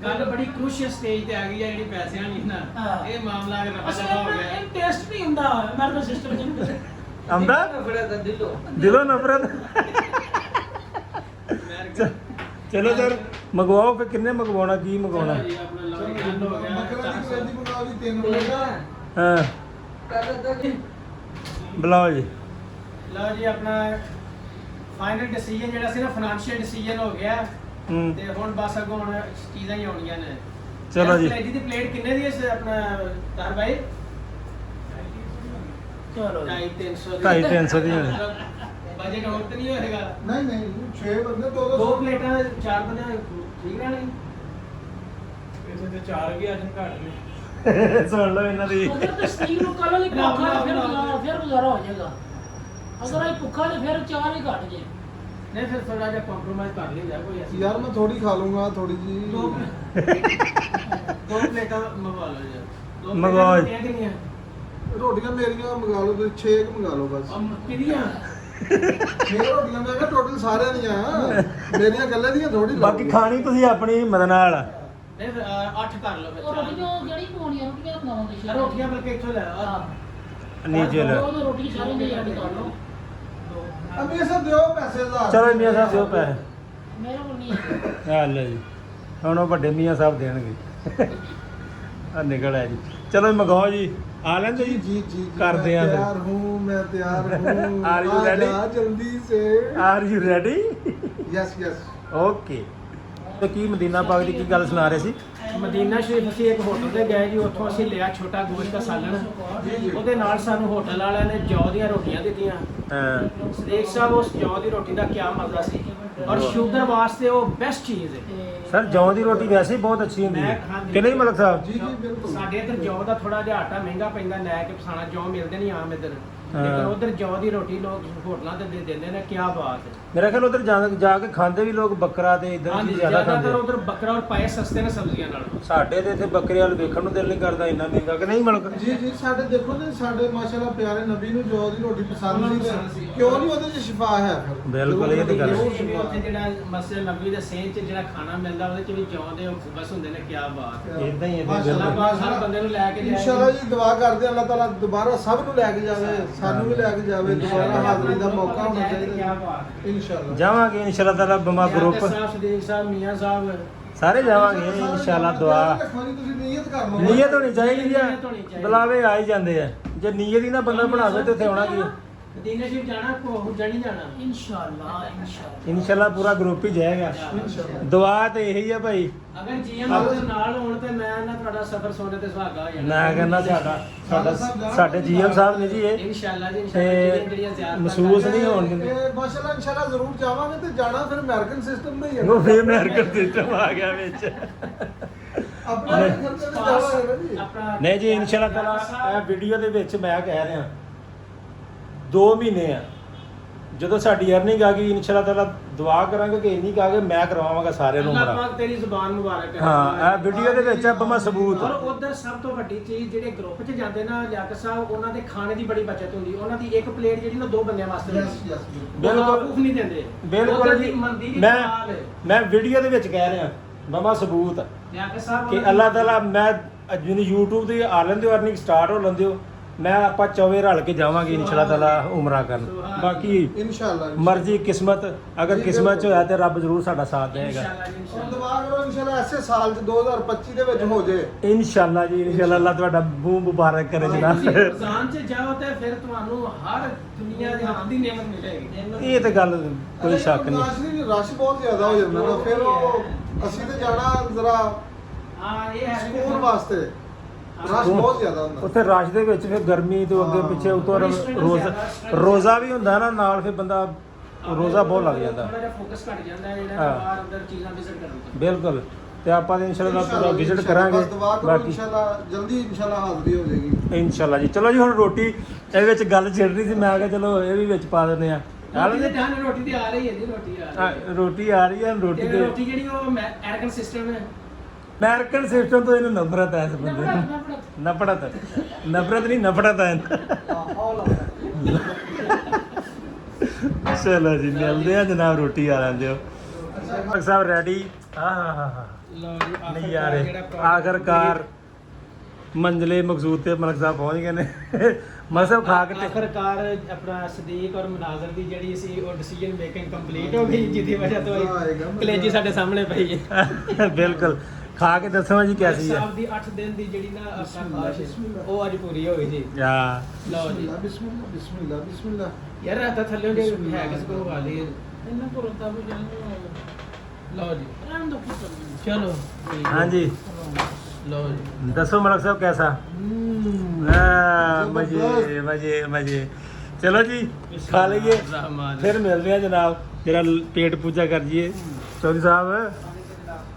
ਗੱਲ ਬੜੀ ਕ੍ਰੂਸ਼ੀਅਲ ਸਟੇਜ ਤੇ ਆ ਗਈ ਆ ਜਿਹੜੀ ਪੈਸਿਆਂ ਦੀ ਨਾ। ਹਾਂ। ਇਹ ਮਾਮਲਾ ਅਗਰ ਰਫਾ ਅਸਲ ਦਫਾ ਹੋ ਵਿੱਚ ਗਿਆ। ਇਹ ਟੈਸਟ ਨਹੀਂ ਹੁੰਦਾ ਅਮਰੀਕਨ ਸਿਸਟਮ ਚ ਆਉਂਦਾ ਦਿਲੋਂ ਨਫ਼ਰਤ। ਅਮਰੀਕਾ ਚਲੋ ਸਰ ਮੰਗਵਾਓ ਫਿਰ ਕਿੰਨੇ ਮੰਗਵਾਉਣਾ ਕੀ ਮੰਗਵਾਉਣਾ? ਜੀ ਆਪਣਾ ਲਓ ਜੀ, ਗੱਲ ਹੋ ਗਿਆ ਮਕਰਾਂ ਦੀ ਕਲੇਜੀ ਮੰਗਾ ਲਈ 3 ਪਲੇਟਾਂ। ਹਾਂ ਬੁਲਾਓ ਜੀ। ਲਓ ਜੀ ਆਪਣਾ ਫਾਈਨਲ ਡਿਸੀਜਨ ਜਿਹੜਾ ਸੀ ਨਾ ਫਾਈਨੈਂਸ਼ੀਅਲ ਡਿਸੀਜਨ ਹੋ ਗਿਆ ਹੂੰ ਤੇ ਹੁਣ ਬਸ ਅੱਗੋਂ ਹੁਣ ਚੀਜ਼ਾਂ ਹੀ ਆਉਣੀਆਂ ਨੇ। ਚਲੋ ਜੀ। ਕਲੇਜੀ ਦੀ ਪਲੇਟ ਕਿੰਨੇ ਦੀ ਹੈ ਆਪਣਾ ਤਾਰ ਭਾਈ? ਚਲੋ 250 250 ਦੀ ਹੋਣੀ। ਬਜਟ ਹੋਰ ਤਾਂ ਨਹੀਂ ਹੋਏਗਾ। ਨਹੀਂ ਨਹੀਂ 6 ਬੰਦੇ 2 ਦੋ ਪਲੇਟਾਂ 4 ਬੰਦੇ ਠੀਕ ਰਹਿਣੀ। ਇਸੇ ਤੇ 4 ਵੀ ਅੱਜ ਘੱਟ ਨੇ ਸੁਣ ਲਓ ਇਹਨਾਂ ਦੀ। ਅਗਰ ਤੇ ਸਟੀਮ ਨੂੰ ਕੱਲ ਲਈ ਭੁੱਖਾ ਫਿਰ ਗੁਜ਼ਾਰਾ ਹੋ ਜਾਏਗਾ ਅਗਰ ਇਹ ਭੁੱਖਾ ਤੇ ਫਿਰ 4 ਹੀ ਘੱਟ ਜੇ ਨਹੀਂ ਫਿਰ ਥੋੜਾ ਜਿਹਾ ਕੰਪਰੋਮਾਈਜ਼ ਕਰ ਲਿਆ ਕੋਈ ਐਸੀ ਯਾਰ ਮੈਂ ਥੋੜੀ ਖਾ ਲੂੰਗਾ ਥੋੜੀ ਜੀ। ਦੋ ਪਲੇਟਾਂ ਮੰਗਵਾ ਲਓ ਜੀ। ਦੋ ਮੰਗਵਾਓ ਜੀ। ਪਲੇਟਾਂ ਕਿੰਨੀਆਂ? ਰੋਟੀਆਂ ਮੇਰੀਆਂ ਮੰਗਾ ਲਓ ਤੁਸੀਂ 6 ਮੰਗਾ ਲਓ ਬਸ। ਕਿਹਦੀਆਂ? 6 ਰੋਟੀਆਂ ਮੈਂ ਕਿਹਾ ਟੋਟਲ ਸਾਰਿਆਂ ਦੀਆਂ ਮੇਰੀਆਂ ਗੱਲਾਂ ਦੀਆਂ ਥੋੜੀ ਬਾਕੀ ਖਾਣੀ ਤੁਸੀਂ ਆਪਣੀ ਹਿੰਮਤ ਨਾਲ। ਨਹੀਂ ਫਿਰ 8 ਕਰ ਲਓ ਫਿਰ ਉਹ ਚਾਰ। ਰੋਟੀਆਂ ਜਿਹੜੀ ਪਾਉਣੀਆਂ ਰੋਟੀਆਂ ਬਣਾਵਾਂਗੇ ਰੋਟੀਆਂ ਬਲਕਿ ਇੱਥੋਂ ਲੈ ਆ। ਨੀਚੇ ਲੈ ਉਹ ਰੋਟੀ ਸਾਰੀ ਦੀ ਐਡ ਕਰ ਲਓ ਅਮੀ ਇਹ ਸਭ ਦਿਓ ਪੈਸੇ 1000। ਚਲੋ ਮੀਆਂ ਸਾਹਿਬ ਦਿਓ ਪੈਸੇ। ਮੇਰੇ ਕੋਲ ਨਹੀਂ ਹੈ ਆ ਲੈ ਜੀ ਹੁਣ ਉਹ ਵੱਡੇ ਮੀਆਂ ਸਾਹਿਬ ਦੇਣਗੇ। ਆ ਨਿਕਲ ਆਇਆ ਜੀ। ਚਲੋ ਮੰਗਾਓ ਜੀ। ਆ ਲੈਂਦੇ ਜੀ जी जी ਕਰਦੇ ਆਂ तैयार हूँ मैं तैयार हूँ Are you आ ready? जा जल्दी से are you ready? Yes yes okay. ਤੇ ਕੀ ਮਦੀਨਾ ਪਾਕ ਦੀ ਕੀ ਗੱਲ ਸੁਣਾ ਰਹੇ ਸੀ? ਮਦੀਨਾ ਸ਼ਰੀਫ ਅਸੀਂ ਇੱਕ ਹੋਟਲ ਤੇ ਗਏ ਜੀ। ਉੱਥੋਂ ਅਸੀਂ ਲਿਆ ਛੋਟਾ ਗੋਸ਼ਤ ਦਾ ਸਾਲਣ। ਉਹਦੇ ਨਾਲ ਸਾਨੂੰ ਹੋਟਲ ਵਾਲਿਆਂ ਨੇ ਜੌ ਦੀਆਂ ਰੋਟੀਆਂ ਦਿੱਤੀਆਂ। ਹਾਂ ਸਦੀਕ ਸਾਹਿਬ ਉਸ ਜੌ ਦੀ ਰੋਟੀ ਦਾ ਕੀ ਮਜ਼ਾ ਸੀ ਔਰ ਸ਼ੂਗਰ ਵਾਸਤੇ ਉਹ ਬੈਸਟ ਚੀਜ਼ ਹੈ। ਸਰ ਜੌਂ ਦੀ ਰੋਟੀ ਵੈਸੇ ਹੀ ਬਹੁਤ ਅੱਛੀ ਹੁੰਦੀ ਹੈ ਕਿ ਨਹੀਂ ਮਲਕ ਸਾਹਿਬ? जी जी बिल्कुल ਸਾਡੇ ਇੱਧਰ ਜੌ ਦਾ ਥੋੜਾ ਜਿਹਾ ਆਟਾ ਮਹਿੰਗਾ ਪੈਂਦਾ ਲੈ ਕੇ ਪਸਾਣਾ ਜੌ ਮਿਲਦੇ ਨਹੀਂ ਆਮ ਇੱਧਰ। ਹਾਂ। ਲੇਕਿਨ ਉਧਰ ਜੌ ਦੀ ਰੋਟੀ ਲੋਕ ਹੋਟਲਾਂ ਤੇ ਦੇ ਦਿੰਦੇ ਨੇ ਕੀ ਬਾਤ ਹੈ। ਮੇਰਾ ਖਿਆਲ ਉਧਰ ਜਾ ਕੇ ਖਾਂਦੇ ਵੀ ਲੋਕ ਬੱਕਰਾ ਤੇ ਇਧਰ ਹਾਂਜੀ ਦੀ ਜ਼ਿਆਦਾ ਖਾਂਦੇ ਜ਼ਿਆਦਾਤਰ ਆ। ਉਧਰ ਬੱਕਰਾ ਔਰ ਪਾਏ ਸਸਤੇ ਨੇ ਸਬਜ਼ੀਆਂ ਨਾਲੋਂ। ਸਾਡੇ ਤੇ ਇੱਥੇ ਬੱਕਰੇ ਵਾਲ ਵੇਖਣ ਨੂੰ ਦਿਲ ਨਹੀਂ ਕਰਦਾ ਇੰਨਾ ਮਹਿੰਗਾ ਕਿ ਨਹੀਂ ਮਲਕ? ਜੀ ਜੀ ਸਾਡੇ ਦੇਖੋ ਨੇ ਸਾਡੇ ਮਾਸ਼ਾਅੱਲਾ ਪਿਆਰੇ ਨਬੀ ਨੂੰ ਜੋ ਦੀ ਰੋਟੀ ਪਸੰਦ ਸੀ ਕਿਉਂ ਨਹੀਂ ਉਹਦੇ ਚ ਸ਼ਿਫਾ ਹੈ ਫਿਰ ਬਿਲਕੁਲ, ਇਹ ਤੇ ਗੱਲ ਹੈ। ਜ਼ਰੂਰ ਸ਼ਿਫਾ। ਉੱਥੇ ਜਿਹੜਾ ਮਸਜਿਦ ਨਬੀ ਦੇ ਸੇਨ ਚ ਜਿਹੜਾ ਖਾਣਾ ਮਿਲਦਾ ਉਹਦੇ ਚ ਵੀ ਜੌਂ ਦੇ ਬਸ ਹੁੰਦੇ ਨੇ ਕੀ ਬਾਤ ਹੈ। ਇਦਾਂ ਹੀ ਅੱਲਾਹ ਪਾਕ ਹਰ ਬੰਦੇ ਨੂੰ ਲੈ ਕੇ ਜਾਏ। ਇਨਸ਼ਾਅੱਲਾ ਜੀ ਦੁਆ ਕਰਦੇ ਹਾਂ ਅੱਲਾਹ ਤਾਲਾ ਦੁਬਾਰਾ ਸਭ ਨੂੰ ਲੈ ਕੇ ਜਾਵੇ ਸਾਨੂੰ ਵੀ ਲੈ ਕੇ ਜਾਵੇ ਦੁਬਾਰਾ ਹਾਜ਼ਰੀ ਦਾ ਮੌਕਾ ਹੋਣਾ ਕੀ ਚਾਹੀਦਾ ਬਾਤ ਹੈ। ਇਨਸ਼ਾਅੱਲਾ ਜਾਵਾਂਗੇ ਇਨਸ਼ਾਅੱਲਾ ਤਾਲਾ ਬਮਾ ਗਰੁੱਪ ਸਾਹਿਬ ਸਦੀਕ ਸਾਹਿਬ ਮੀਆਂ ਸਾਹਿਬ ਸਾਰੇ ਜਾਵਾਂਗੇ ਇਨਸ਼ਾਅੱਲਾ ਦੁਆ। ਤੁਸੀਂ ਨੀਅਤ ਕਰ ਲਓ ਨੀਅਤ ਹੋਣੀ ਚਾਹੀਦੀ ਆ। ਨੀਅਤ ਹੋਣੀ ਚਾਹੀਦੀ। ਬੁਲਾਵੇ ਆ ਹੀ ਜਾਂਦੇ ਆ। ਜੇ ਨੀਅਤ ਹੀ ਨਾ ਬੰਦਾ ਬਣਾਵੇ ਤੇ ਉੱਥੇ ਆਉਣਾ ਕੀ ਆ? ਮਦੀਨਾ ਸ਼ਰੀਫ ਜਾਣਾ ਕੋ ਜਾਣੀ ਜਾਣਾ। ਇਨਸ਼ਾਅੱਲਾ ਇਨਸ਼ਾਅੱਲਾ ਪੂਰਾ ਗਰੁੱਪ ਹੀ ਜਾਏਗਾ। ਦੁਆ ਤੇ ਇਹੀ ਆ ਭਾਈ। ਅਗਰ ਜੀਐਮ ਦੇ ਨਾਲ ਹੋਣ ਤੇ ਮੈਂ ਨਾ ਤੁਹਾਡਾ ਸਫ਼ਰ ਸੋਨੇ ਤੇ ਸੁਹਾਗਾ ਹੋ ਜਾਣਾ। ਮੈਂ ਕਹਿੰਦਾ ਸਾਡੇ ਜੀਐਮ ਸਾਹਿਬ ਨੇ ਜੀ ਇਹ ਇਨਸ਼ਾਅੱਲਾ ਜੀ ਤੇ ਇਨਸ਼ਾਅੱਲਾ ਜਿਹੜੀਆਂ ਜ਼ਿਆਰਤਾਂ ਮਹਿਸੂਸ ਨਹੀਂ ਹੋਣ ਦਿੰਦੇ। ਇਹ ਮਾਸ਼ਾਅੱਲਾ ਇਨਸ਼ਾਅੱਲਾ ਜ਼ਰੂਰ ਜਾਵਾਂਗੇ ਤੇ ਜਾਣਾ ਫਿਰ ਅਮਰੀਕਨ ਸਿਸਟਮ ਦਾ ਹੀ ਹੈ ਉਹ ਫੇਰ ਅਮਰੀਕਨ ਸਿਸਟਮ ਆ ਗਿਆ ਵਿੱਚ। ਆਪਣਾ ਖਰਚੇ ਤੇ ਜਾਵਾਂਗੇ ਨਾ ਜੀ ਆਪਣਾ ਨਹੀਂ ਜੀ ਇਨਸ਼ਾਅੱਲਾ ਤਾਲਾ ਇਹ ਵੀਡੀਓ ਦੇ ਵਿੱਚ ਮੈਂ ਕਹਿ ਰਿਹਾ 2 ਮਹੀਨੇ ਆ ਜਦੋਂ ਸਾਡੀ ਅਰਨਿੰਗ ਆ ਗਈ ਇਨਸ਼ਾ ਅੱਲਾਹ ਤਾਲਾ ਦੁਆ ਕਰਾਂਗੇ ਕਿ ਇੰਨੀ ਕਾ ਕੇ ਮੈਂ ਕਰਵਾਵਾਂਗਾ ਸਾਰਿਆਂ ਨੂੰ ਅੱਲਾਹ ਉਮਰਾ। ਪਾਕ ਤੇਰੀ ਜ਼ੁਬਾਨ ਮੁਬਾਰਕ ਕਰੇ। ਹਾਂ ਇਹ ਵੀਡੀਓ ਦੇ ਵਿੱਚ ਆਪਾਂ ਸਬੂਤ ਔਰ ਉਧਰ ਸਭ ਤੋਂ ਵੱਡੀ ਚੀਜ਼ ਜਿਹੜੇ ਗਰੁੱਪ 'ਚ ਜਾਂਦੇ ਨਾ ਲਿਆਕਤ ਸਾਹਿਬ ਉਹਨਾਂ ਦੇ ਖਾਣੇ ਦੀ ਬੜੀ ਬਚਤ ਹੁੰਦੀ ਉਹਨਾਂ ਦੀ ਇੱਕ ਪਲੇਟ ਜਿਹੜੀ ਨਾ 2 ਬੰਦਿਆਂ ਵਾਸਤੇ ਯੈਸ ਹੁੰਦੀ ਯੈਸ ਬਿਲਕੁਲ। ਬਿਲਕੁਲ ਨਹੀਂ ਦਿੰਦੇ ਬਿਲਕੁਲ ਉੱਧਰ ਜੀ ਦੀ ਮੰਦੀ ਦੀ ਮੈਂ ਹਾਲ ਹੈ। ਮੈਂ ਵੀਡੀਓ ਦੇ ਵਿੱਚ ਕਹਿ ਰਿਹਾ ਮਮਾ ਸਬੂਤ ਆ ਲਿਆਕਤ ਸਾਹਿਬ ਕਿ ਅੱਲਾਹ ਤਾਲਾ ਮੈਂ ਜਿਹਨੂੰ YouTube ਤੇ ਆ ਲੈਂਦੇ ਅਰਨਿੰਗ ਸਟਾਰਟ ਹੋ ਲੈਂਦੇ ਹੋ ਮੈਂ ਆਪਾਂ ਚੌਵੇਂ ਰਲ ਕੇ ਜਾਵਾਂਗੇ ਇਨਸ਼ਾ ਤਾਲਾ ਉਮਰਾ ਕਰਨ। ਬਾਕੀ ਇਨਸ਼ਾਅੱਲਾ ਮਰਜ਼ੀ ਕਿਸਮਤ ਅਗਰ ਕਿਸਮਤ ਚ ਹੋਇਆ ਤੇ ਰੱਬ ਜ਼ਰੂਰ ਸਾਡਾ ਸਾਥ ਦੇਗਾ ਇਨਸ਼ਾਅੱਲਾ ਜੀ, ਹੁਣ ਇਨਸ਼ਾਅੱਲਾ। ਦੁਆ ਕਰੋ ਇਨਸ਼ਾਅੱਲਾ ਐਸੇ ਸਾਲ ਚ 2025 ਦੇ ਵਿੱਚ ਹੋ ਜਾਏ। ਇਨਸ਼ਾਅੱਲਾ ਜੀ ਇਨਸ਼ਾਅੱਲਾ ਅੱਲਾਹ ਤੁਹਾਡਾ ਮੂੰਹ ਮੁਬਾਰਕ ਕਰੇ ਜਨਾਬ। ਤੁਸੀਂ ਰਮਜ਼ਾਨ 'ਚ ਜਾਓ ਤੇ ਫਿਰ ਤੁਹਾਨੂੰ ਹਰ ਦੁਨੀਆ ਦੀ ਹਰ ਦੀ ਨਿਆਮਤ ਮਿਲੇਗੀ। ਇਹ ਤੇ ਗੱਲ ਕੋਈ ਸ਼ੱਕ ਨਹੀਂ। ਨਾਸ਼ਰੀ ਰਸ਼ ਬਹੁਤ ਜ਼ਿਆਦਾ ਹੋ ਜਾਂਦਾ ਨਾ ਫਿਰ ਉਹ ਅਸੀਂ ਤੇ ਜਾਣਾ ਜ਼ਰਾ ਹਾਂ ਇਹ ਹੈ ਕਿ ਸਕੂਨ ਵਾਸਤੇ ਰਸ਼ ਬਹੁਤ ਜ਼ਿਆਦਾ ਹੁੰਦਾ। ਉੱਥੇ ਰਸ਼ ਦੇ ਵਿੱਚ ਫਿਰ ਗਰਮੀ ਤੋਂ ਅੱਗੇ ਪਿੱਛੇ ਉਤੋਂ ਰੋਜ਼ਾ ਵੀ ਹੁੰਦਾ ਨਾ ਨਾਲ ਫਿਰ ਬੰਦਾ ਰੋਜ਼ਾ ਬਹੁਤ ਲੱਗ ਜਾਂਦਾ। ਥੋੜਾ ਜਿਹਾ ਫੋਕਸ ਘਟ ਜਾਂਦਾ ਹੈ ਜਿਹੜਾ ਹਾਂ। ਬਾਹਰ ਅੰਦਰ ਚੀਜ਼ਾਂ ਵਿਜ਼ਿਟ ਕਰਨ ਤੋਂ। ਬਿਲਕੁਲ ਤੇ ਆਪਾਂ ਤੇ ਇਨਸ਼ਾਅੱਲਾ ਪੂਰਾ ਇਨਸ਼ਾਅੱਲਾ ਵਿਜ਼ਿਟ ਇਨਸ਼ਾਅੱਲਾ ਕਰਾਂਗੇ ਬਸ ਦੁਆ ਕਰੋ ਬਾਕੀ ਇਨਸ਼ਾਅੱਲਾ ਜਲਦੀ ਇਨਸ਼ਾਅੱਲਾ ਹਾਜ਼ਰੀ ਹੋ ਜਾਏਗੀ। ਇਨਸ਼ਾਅੱਲਾ ਜੀ। ਚਲੋ ਜੀ ਹੁਣ ਰੋਟੀ ਇਹ ਵਿੱਚ ਗੱਲ ਛਿੜ ਰਹੀ ਸੀ ਮੈਂ ਕਿਹਾ ਚਲੋ ਇਹ ਵੀ ਵਿੱਚ ਪਾ ਦਿੰਦੇ ਆ ਰੋਟੀ ਦੇ ਧਿਆਨ ਰੋਟੀ ਤੇ ਆ ਰਹੀ ਹੈ ਜੀ ਰੋਟੀ ਆ ਰਹੀ ਹੈ। ਰੋਟੀ ਆ ਰਹੀ ਹੈ ਰੋਟੀ ਤੇ ਤੇ ਰੋਟੀ ਜਿਹੜੀ ਉਹ ਐਰਕਨ ਸਿਸਟਮ ਹੈ ਅਮਰੀਕਨ ਸਿਸਟਮ ਤੋਂ ਇਹਨੂੰ ਨਫ਼ਰਤ ਹੈ ਇਸ ਬੰਦੇ ਨੂੰ। ਨਫ਼ਰਤ ਨਹੀਂ ਨਫ਼ਰਤ ਹੈ ਚਲੋ ਜੀ ਮਿਲਦੇ ਆ ਜਨਾਬ ਰੋਟੀ ਆ ਲੈਂਦੇ ਹੋ ਡਾਕਟਰ ਸਾਹਿਬ ਰੈਡੀ ਹਾਂ ਲਓ ਜੀ ਨਹੀਂ ਯਾਰ ਆਖਰਕਾਰ ਮੰਜ਼ਲੇ ਮਕਸੂਦ ਤੇ ਮਲਕ ਸਾਹਿਬ ਪਹੁੰਚ ਗਏ ਨੇ ਮਸਬ ਖਾ ਕੇ ਆਖਰਕਾਰ ਆਪਣਾ ਸਦੀਕ ਔਰ ਮਨਾਜ਼ਰ ਦੀ ਜਿਹੜੀ ਸੀ ਉਹ ਡਿਸੀਜਨ ਮੇਕਿੰਗ ਕੰਪਲੀਟ ਹੋ ਗਈ ਜਿਹਦੀ ਵਜ੍ਹਾ ਤੋਂ ਕਲੇਜੀ ਸਾਡੇ ਸਾਹਮਣੇ ਪਈ ਹੈ। ਬਿਲਕੁਲ ਖਾ ਕੇ ਦੱਸੋ ਜੀ ਕੈਸੀ ਹੈ ਸਾਹਿਬ ਦੀ 8 ਦਿਨ ਦੀ ਜਿਹੜੀ ਨਾ ਆਪਣਾ ਖਾਸ਼ ਉਹ ਅੱਜ ਪੂਰੀ ਹੋ ਗਈ ਜੀ। ਯਾ ਲਓ ਜੀ ਬਿਸਮਿਲ੍ਲਾ ਬਿਸਮਿਲ੍ਲਾ ਬਿਸਮਿਲ੍ਲਾ। ਯਾਰ ਰਾਤਾ ਥੱਲੇ ਜੇ ਹੈ ਕਿਸ ਕੋਲ ਖਾ ਲਈ ਇਹਨਾਂ ਕੋਲ ਤਾਂ ਵੀ ਲਓ ਜੀ ਰਹਿਣ ਦੋ ਕੀ ਚਲੋ ਹਾਂਜੀ ਲਓ ਜੀ ਦੱਸੋ ਮਲਕ ਸਾਹਿਬ ਕੈਸਾ ਮਜ਼ੇ ਮਜ਼ੇ ਮਜ਼ੇ ਚਲੋ ਜੀ ਖਾ ਲਈਏ ਫਿਰ ਮਿਲਦੇ ਆ ਜਨਾਬ ਜਰਾ ਪੇਟ ਪੂਜਾ ਕਰ ਜੀਏ ਚੌਧਰੀ ਸਾਹਿਬ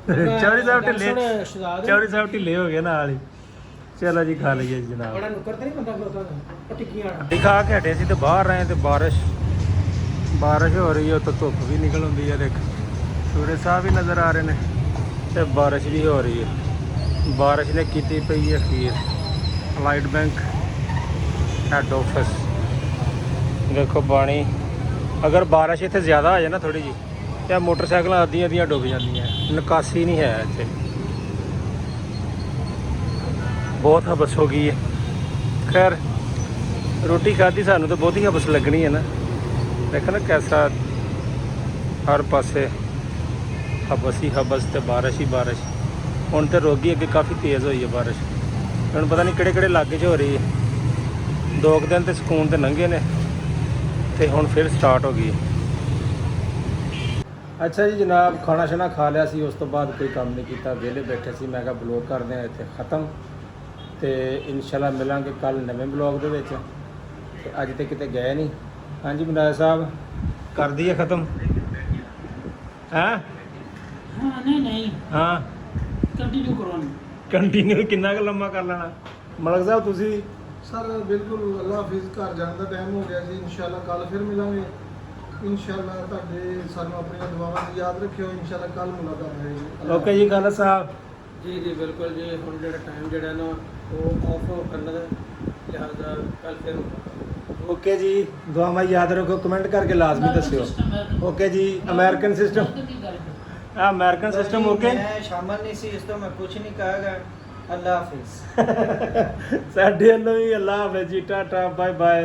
ਚੌਧਰੀ ਸਾਹਿਬ ਢਿੱਲੇ ਚੌਧਰੀ ਸਾਹਿਬ ਢਿੱਲੇ ਹੋ ਗਏ ਨਾਲ ਹੀ ਚਲੋ ਜੀ ਖਾ ਲਈਏ ਜੀ ਜਨਾਬ ਬੜਾ ਨੁੱਕਰ ਤੇ ਨਹੀਂ ਬੰਦਾ ਖਲੋਤਾ ਉਹ ਟਿੱਕੀਆਂ ਵਾਲਾ ਦਿਖਾ ਕੇ ਹਟੇ ਸੀ ਤੇ ਬਾਹਰ ਰਹੇ ਤੇ ਬਾਰਿਸ਼ ਹੋ ਰਹੀ ਹੈ ਤਾਂ ਧੁੱਪ ਵੀ ਨਿਕਲ ਆਉਂਦੀ ਹੈ ਦੇਖ ਸੂਰਜ ਸਾਹਿਬ ਵੀ ਨਜ਼ਰ ਆ ਰਹੇ ਨੇ ਤੇ ਬਾਰਿਸ਼ ਵੀ ਹੋ ਰਹੀ ਹੈ ਬਾਰਿਸ਼ ਨੇ ਕੀਤੀ ਪਈ ਹੈ ਖੀਰ ਲਾਈਟ ਬੈਂਕ ਹੈਡ ਆਫਿਸ ਦੇਖੋ ਪਾਣੀ ਅਗਰ ਬਾਰਿਸ਼ ਇੱਥੇ ਜ਼ਿਆਦਾ ਹੋ ਜਾਏ ਨਾ ਥੋੜੀ ਜੀ ਤੇ ਮੋਟਰਸਾਈਕਲਾਂ ਅੱਧੀਆਂ ਡੁੱਬ ਜਾਂਦੀਆਂ ਨਿਕਾਸੀ ਨਹੀਂ ਹੈ ਇੱਥੇ ਬਹੁਤ ਹਬਸ ਹੋ ਗਈ ਹੈ ਖੈਰ ਰੋਟੀ ਖਾਧੀ ਸਾਨੂੰ ਤਾਂ ਬਹੁਤੀ ਹਬਸ ਲੱਗਣੀ ਹੈ ਨਾ ਦੇਖੋ ਨਾ ਕੈਸਾ ਹਰ ਪਾਸੇ ਹਬਸ ਹੀ ਹਬਸ ਤੇ ਬਾਰਿਸ਼ ਹੀ ਬਾਰਿਸ਼ ਹੁਣ ਤੇ ਰੁਕ ਗਈ ਅੱਗੇ ਕਾਫੀ ਤੇਜ਼ ਹੋਈ ਹੈ ਬਾਰਿਸ਼ ਹੁਣ ਪਤਾ ਨਹੀਂ ਕਿਹੜੇ ਇਲਾਕੇ 'ਚ ਹੋ ਰਹੀ ਹੈ 2 ਦਿਨ ਤੇ ਸਕੂਨ ਤੇ ਲੰਘੇ ਨੇ ਤੇ ਹੁਣ ਫਿਰ ਸਟਾਰਟ ਹੋ ਗਈ ਅੱਛਾ ਜੀ ਜਨਾਬ ਖਾਣਾ ਸ਼ਾਨਾ ਖਾ ਲਿਆ ਸੀ ਉਸ ਤੋਂ ਬਾਅਦ ਕੋਈ ਕੰਮ ਨਹੀਂ ਕੀਤਾ ਵਿਹਲੇ ਬੈਠੇ ਸੀ ਮੈਂ ਕਿਹਾ ਬਲੌਗ ਕਰਦੇ ਹਾਂ ਇੱਥੇ ਖਤਮ ਤੇ ਇਨਸ਼ਾਅੱਲਾ ਮਿਲਾਂਗੇ ਕੱਲ ਨਵੇਂ ਬਲੌਗ ਦੇ ਵਿੱਚ ਤੇ ਅੱਜ ਤੇ ਕਿਤੇ ਗਏ ਨਹੀਂ ਹਾਂਜੀ ਬਨਾਇਆ ਸਾਹਿਬ ਕਰ ਦਈਏ ਖਤਮ ਹੈਂ ਹਾਂ ਨਹੀਂ ਹਾਂ ਕੰਟੀਨਿਊ ਕਰੋ ਕੰਟੀਨਿਊ ਕਿੰਨਾ ਕੁ ਲੰਮਾ ਕਰ ਲੈਣਾ ਮਲਕ ਸਾਹਿਬ ਤੁਸੀਂ ਸਰ ਬਿਲਕੁਲ ਅੱਲਾ ਹਾਫਿਜ਼ ਘਰ ਜਾਣ ਦਾ ਟਾਈਮ ਹੋ ਗਿਆ ਜੀ ਇਨਸ਼ਾਅੱਲਾ ਕੱਲ ਫਿਰ ਮਿਲਾਂਗੇ ਇਨਸ਼ਾਅੱਲਾ ਤੁਹਾਡੇ ਸਾਨੂੰ ਆਪਣੀਆਂ ਦੁਆਵਾਂ ਦੀ ਯਾਦ ਰੱਖਿਓ ਇਨਸ਼ਾਅੱਲਾ ਕੱਲ ਮੁਲਾਕਾਤ ਹੋਏਗੀ ਓਕੇ ਜੀ ਖਾਲਸਾ ਸਾਹਿਬ ਜੀ ਜੀ ਬਿਲਕੁਲ ਜੀ ਹੁਣ ਜਿਹੜਾ ਟਾਈਮ ਜਿਹੜਾ ਨਾ ਉਹ ਆਫ ਕਰਨਾ ਦਾ ਲਿਹਾਜ਼ਾ ਕੱਲ ਫਿਰ ਓਕੇ ਜੀ ਦੁਆਵਾਂ ਯਾਦ ਰੱਖੋ ਕਮੈਂਟ ਕਰਕੇ ਲਾਜ਼ਮੀ ਦੱਸਿਓ ਓਕੇ ਜੀ ਅਮਰੀਕਨ ਸਿਸਟਮ ਆ ਅਮਰੀਕਨ ਸਿਸਟਮ ਓਕੇ मैं शामिल नहीं सी इस तो मैं कुछ नहीं कहेगा अल्लाह हाफिज ਸਾਡੇ ਵੱਲੋਂ ਵੀ ਅੱਲਾ ਹਾਫਿਜ਼ ਜੀ ਟਾਟਾ ਬਾਏ ਬਾਏ